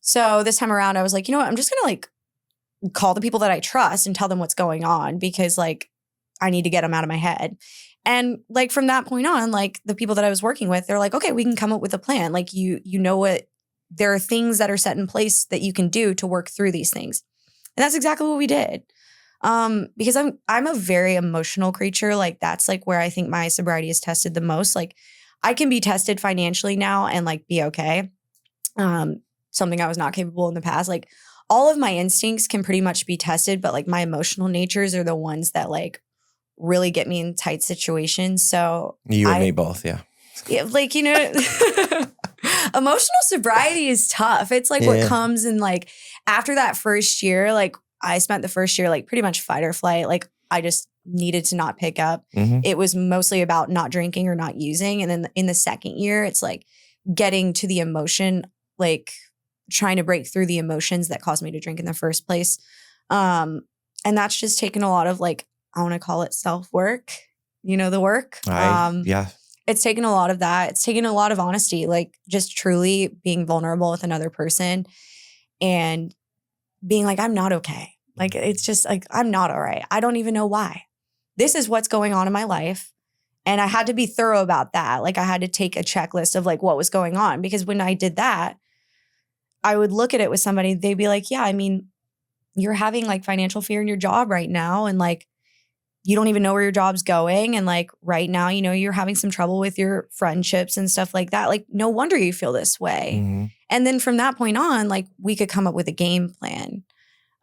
So this time around, I was like, you know what? I'm just going to like call the people that I trust and tell them what's going on, because like, I need to get them out of my head. And like from that point on, like the people that I was working with, they're like, okay, we can come up with a plan. Like you know what, there are things that are set in place that you can do to work through these things. And that's exactly what we did. Because I'm a very emotional creature. Like that's like where I think my sobriety is tested the most. Like I can be tested financially now and like be okay. Something I was not capable in the past. Like all of my instincts can pretty much be tested, but like my emotional natures are the ones that like really get me in tight situations. So you and me both, yeah. Like, emotional sobriety is tough. It's like what comes in like after that first year, like I spent the first year like pretty much fight or flight. Like I just needed to not pick up. It was mostly about not drinking or not using. And then in the second year, it's like getting to the emotion, like trying to break through the emotions that caused me to drink in the first place. And that's just taken a lot of like, I want to call it self-work, the work. Yeah. It's taken a lot of that. It's taken a lot of honesty, like just truly being vulnerable with another person and being like, I'm not okay. Like, it's just like, I'm not all right. I don't even know why. This is what's going on in my life. And I had to be thorough about that. Like I had to take a checklist of like what was going on, because when I did that, I would look at it with somebody, they'd be like, yeah, I mean, you're having like financial fear in your job right now. And like, you don't even know where your job's going. And like right now, you're having some trouble with your friendships and stuff like that. Like, no wonder you feel this way. And then from that point on, like we could come up with a game plan.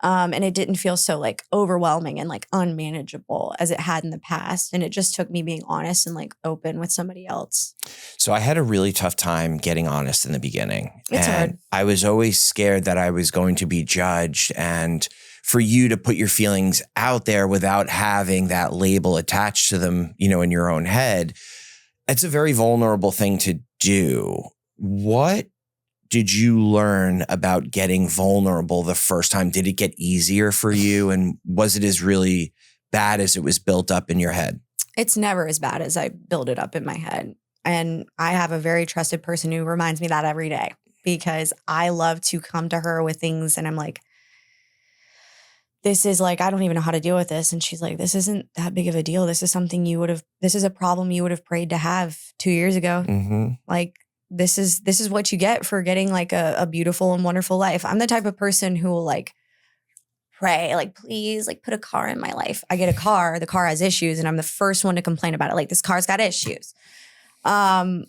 And it didn't feel so like overwhelming and like unmanageable as it had in the past. And it just took me being honest and like open with somebody else. So I had a really tough time getting honest in the beginning. It's hard. I was always scared that I was going to be judged, and for you to put your feelings out there without having that label attached to them, in your own head, it's a very vulnerable thing to do. What did you learn about getting vulnerable the first time? Did it get easier for you? And was it as really bad as it was built up in your head? It's never as bad as I build it up in my head. And I have a very trusted person who reminds me that every day because I love to come to her with things and I'm like, this is like, I don't even know how to deal with this. And she's like, this isn't that big of a deal. This is something this is a problem you would have prayed to have 2 years ago. Mm-hmm. Like, this is what you get for getting like a beautiful and wonderful life. I'm the type of person who will like pray, like, please, like put a car in my life. I get a car, the car has issues and I'm the first one to complain about it. Like, this car's got issues. And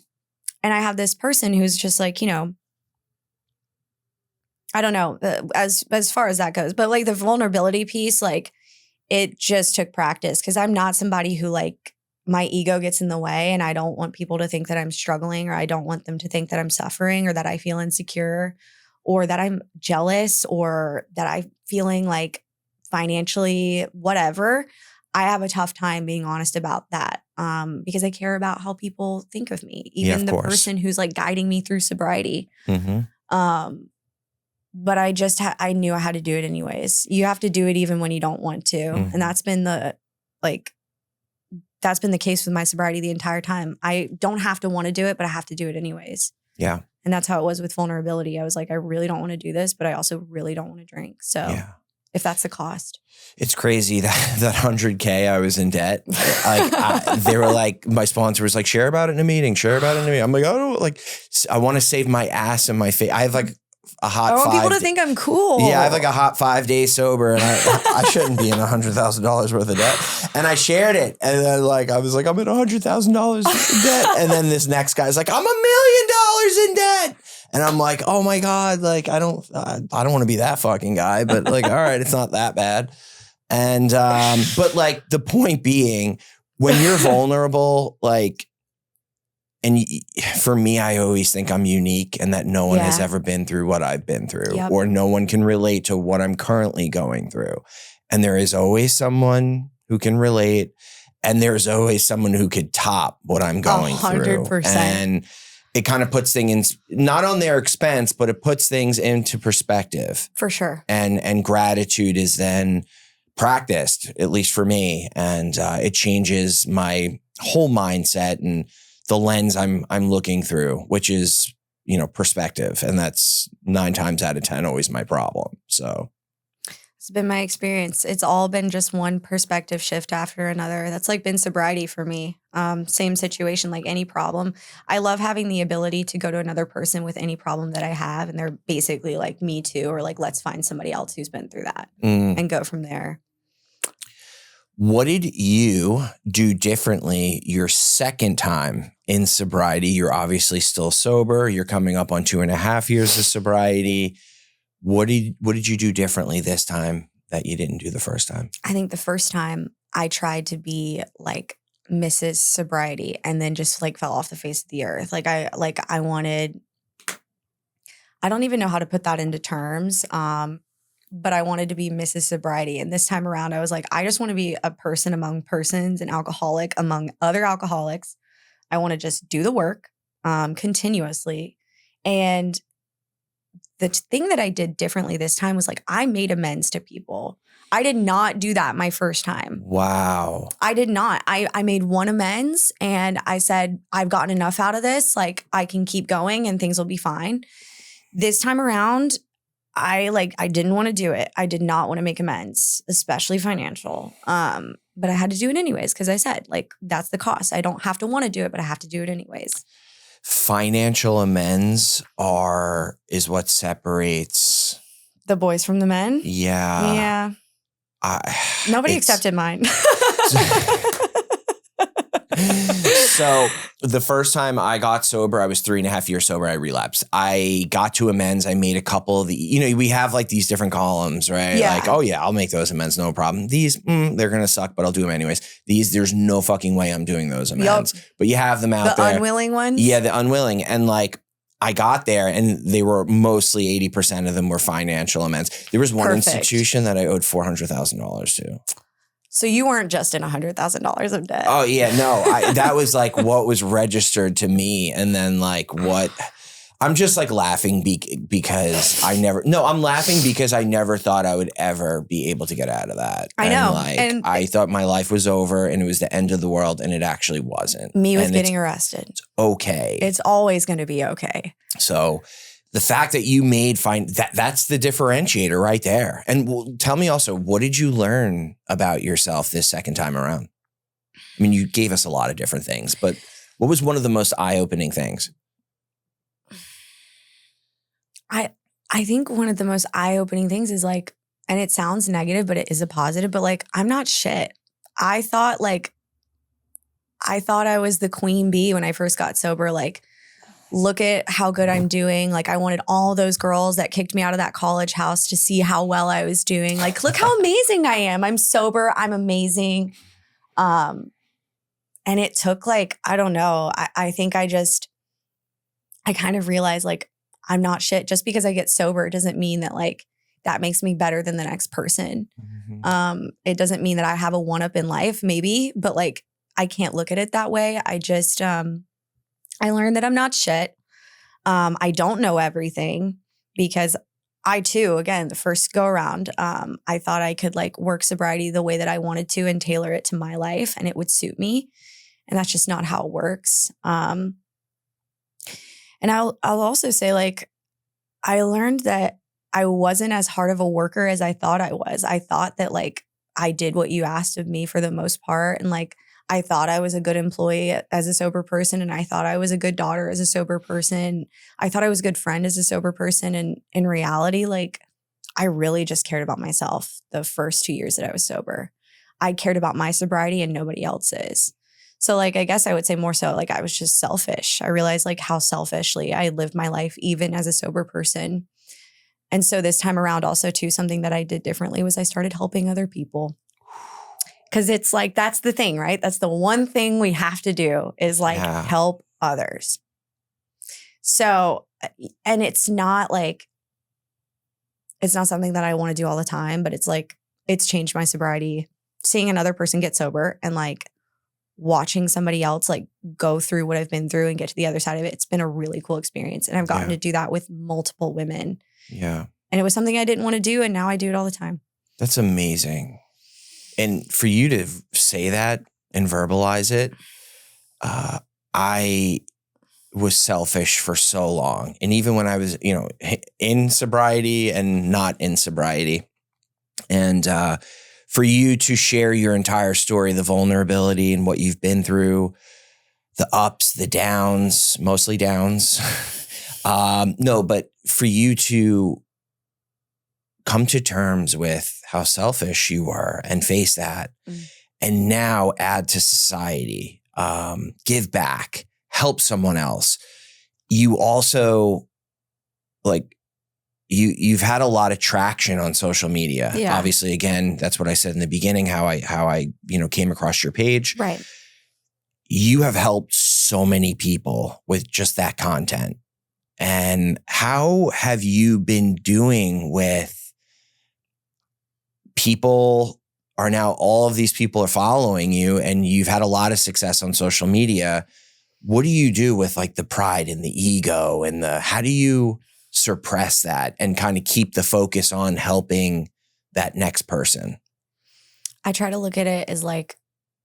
I have this person who's just like, you know, I don't know as far as that goes, but like the vulnerability piece, like it just took practice because I'm not somebody who like my ego gets in the way and I don't want people to think that I'm struggling or I don't want them to think that I'm suffering or that I feel insecure or that I'm jealous or that I'm feeling like financially whatever. I have a tough time being honest about that because I care about how people think of me, even the person who's like guiding me through sobriety. Mm-hmm. But I just I knew I had to do it anyways. You have to do it even when you don't want to. Mm-hmm. And that's been the case with my sobriety the entire time. I don't have to want to do it, but I have to do it anyways. Yeah. And that's how it was with vulnerability. I was like, I really don't want to do this, but I also really don't want to drink. So if that's the cost. It's crazy that $100K I was in debt. Like they were like, my sponsor was like, share about it in a meeting, I'm like, I want to save my ass and my face. I have like a hot I want people to think I'm cool. Yeah, I have like a hot 5 days sober and I shouldn't be in $100,000 worth of debt. And I shared it. And then like, I was like, I'm in $100,000 in debt. And then this next guy's like, I'm $1 million in debt. And I'm like, oh my God, like, I don't want to be that fucking guy, but like, all right, it's not that bad. And, but like the point being when you're vulnerable, like, and for me, I always think I'm unique and that no one has ever been through what I've been through or no one can relate to what I'm currently going through. And there is always someone who can relate and there's always someone who could top what I'm going 100%. through. And it kind of puts things not on their expense, but it puts things into perspective. For sure. And gratitude is then practiced, at least for me. And it changes my whole mindset and the lens I'm looking through, which is, you know, perspective. And that's 9 times out of 10 always my problem. So it's been my experience. It's all been just one perspective shift after another. That's like been sobriety for me. Same situation, like any problem. I love having the ability to go to another person with any problem that I have. And they're basically like, me too, or like, let's find somebody else who's been through that and go from there. What did you do differently your second time in sobriety? You're obviously still sober. You're coming up on 2.5 years of sobriety. What did you do differently this time that you didn't do the first time? I think the first time I tried to be like Mrs. Sobriety and then just like fell off the face of the earth. I don't even know how to put that into terms. But I wanted to be Mrs. Sobriety. And this time around, I was like, I just want to be a person among persons, an alcoholic among other alcoholics. I want to just do the work continuously. And the thing that I did differently this time was like, I made amends to people. I did not do that my first time. Wow. I did not. I made one amends and I said, I've gotten enough out of this. Like, I can keep going and things will be fine. This time around, I didn't want to do it. I did not want to make amends, especially financial. But I had to do it anyways because I said, like, that's the cost. I don't have to want to do it, but I have to do it anyways. Financial amends is what separates the boys from the men. Yeah. Nobody accepted mine. So the first time I got sober, I was 3.5 years sober. I relapsed. I got to amends. I made a couple of we have like these different columns, right? Yeah. Like, oh yeah, I'll make those amends. No problem. These, they're going to suck, but I'll do them anyways. There's no fucking way I'm doing those amends, but you have them out there. The unwilling ones? Yeah, the unwilling. And like, I got there and they were mostly 80% of them were financial amends. There was one institution that I owed $400,000 to. So you weren't just in $100,000 of debt. Oh yeah, no, that was like what was registered to me. And then like I'm just like laughing because I'm laughing because I never thought I would ever be able to get out of that. I know. And I thought my life was over and it was the end of the world, and it actually wasn't. Me with getting arrested. It's okay. It's always going to be okay. So the fact that you that's the differentiator right there. And tell me also, what did you learn about yourself this second time around? I mean, you gave us a lot of different things, but what was one of the most eye-opening things? I think one of the most eye-opening things is like, and it sounds negative, but it is a positive, but like, I'm not shit. I thought I was the queen bee when I first got sober. Like, look at how good I'm doing. Like, I wanted all those girls that kicked me out of that college house to see how well I was doing. Like, look how amazing I am. I'm sober. I'm amazing. And it took like, I don't know. I think I kind of realized like, I'm not shit. Just because I get sober doesn't mean that like that makes me better than the next person. Mm-hmm. It doesn't mean that I have a one-up in life, maybe, but like I can't look at it that way. I just I learned that I'm not shit. I don't know everything because I too, again, the first go around, I thought I could like work sobriety the way that I wanted to and tailor it to my life and it would suit me. And that's just not how it works. And I'll also say, like, I learned that I wasn't as hard of a worker as I thought I was. I thought that, like, I did what you asked of me for the most part. And, like, I thought I was a good employee as a sober person. And I thought I was a good daughter as a sober person. I thought I was a good friend as a sober person. And in reality, like, I really just cared about myself the first 2 years that I was sober. I cared about my sobriety and nobody else's. So like, I guess I would say more so like I was just selfish. I realized like how selfishly I lived my life even as a sober person. And so this time around also too, something that I did differently was I started helping other people. Cause it's like, that's the thing, right? That's the one thing we have to do is like help others. So, and it's not something that I want to do all the time, but it's like, it's changed my sobriety. Seeing another person get sober and like, watching somebody else like go through what I've been through and get to the other side of it. It's been a really cool experience. And I've gotten to do that with multiple women. Yeah. And it was something I didn't want to do. And now I do it all the time. That's amazing. And for you to say that and verbalize it, I was selfish for so long. And even when I was, in sobriety and not in sobriety. And, for you to share your entire story, the vulnerability and what you've been through, the ups, the downs, mostly downs. But for you to come to terms with how selfish you were and face that and now add to society, give back, help someone else. You also like, You've had a lot of traction on social media. Yeah. Obviously, again, that's what I said in the beginning, how I came across your page. Right. You have helped so many people with just that content. And how have you been doing with people all of these people are following you and you've had a lot of success on social media. What do you do with like the pride and the ego and how do you suppress that and kind of keep the focus on helping that next person? I try to look at it as like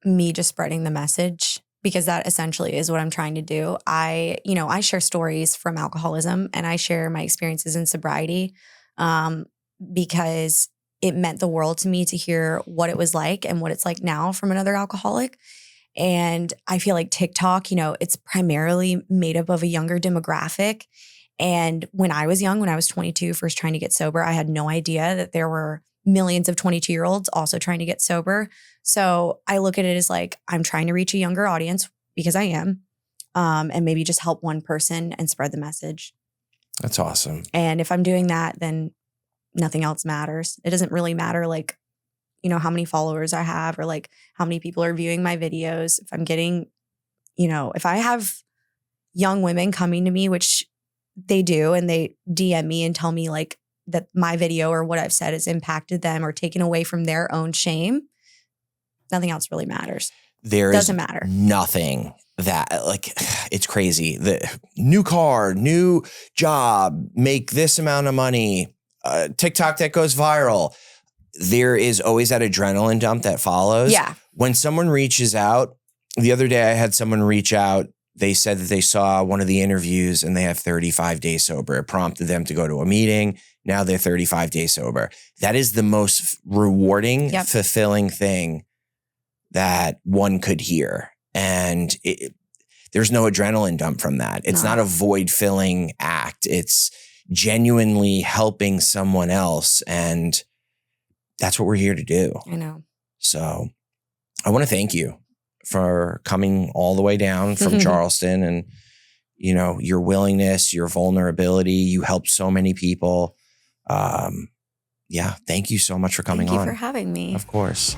me just spreading the message because that essentially is what I'm trying to do. I share stories from alcoholism and I share my experiences in sobriety because it meant the world to me to hear what it was like and what it's like now from another alcoholic. And I feel like TikTok, it's primarily made up of a younger demographic. And when I was young, when I was 22, first trying to get sober, I had no idea that there were millions of 22-year-olds also trying to get sober. So I look at it as like, I'm trying to reach a younger audience because I am, and maybe just help one person and spread the message. That's awesome. And if I'm doing that, then nothing else matters. It doesn't really matter like, how many followers I have or like how many people are viewing my videos. If I'm getting, if I have young women coming to me, which they do, and they DM me and tell me like that my video or what I've said has impacted them or taken away from their own shame, nothing else really matters. Doesn't matter. Nothing that, like, it's crazy. The new car, new job, make this amount of money, TikTok that goes viral. There is always that adrenaline dump that follows. Yeah. When someone reaches out, the other day I had someone reach out. They said that they saw one of the interviews and they have 35 days sober. It prompted them to go to a meeting. Now they're 35 days sober. That is the most rewarding, fulfilling thing that one could hear. And there's no adrenaline dump from that. It's not a void filling act. It's genuinely helping someone else. And that's what we're here to do. I know. So I want to thank you for coming all the way down from Charleston and, you know, your willingness, your vulnerability. You helped so many people. Yeah. Thank you so much for coming on. Thank you for having me. Of course.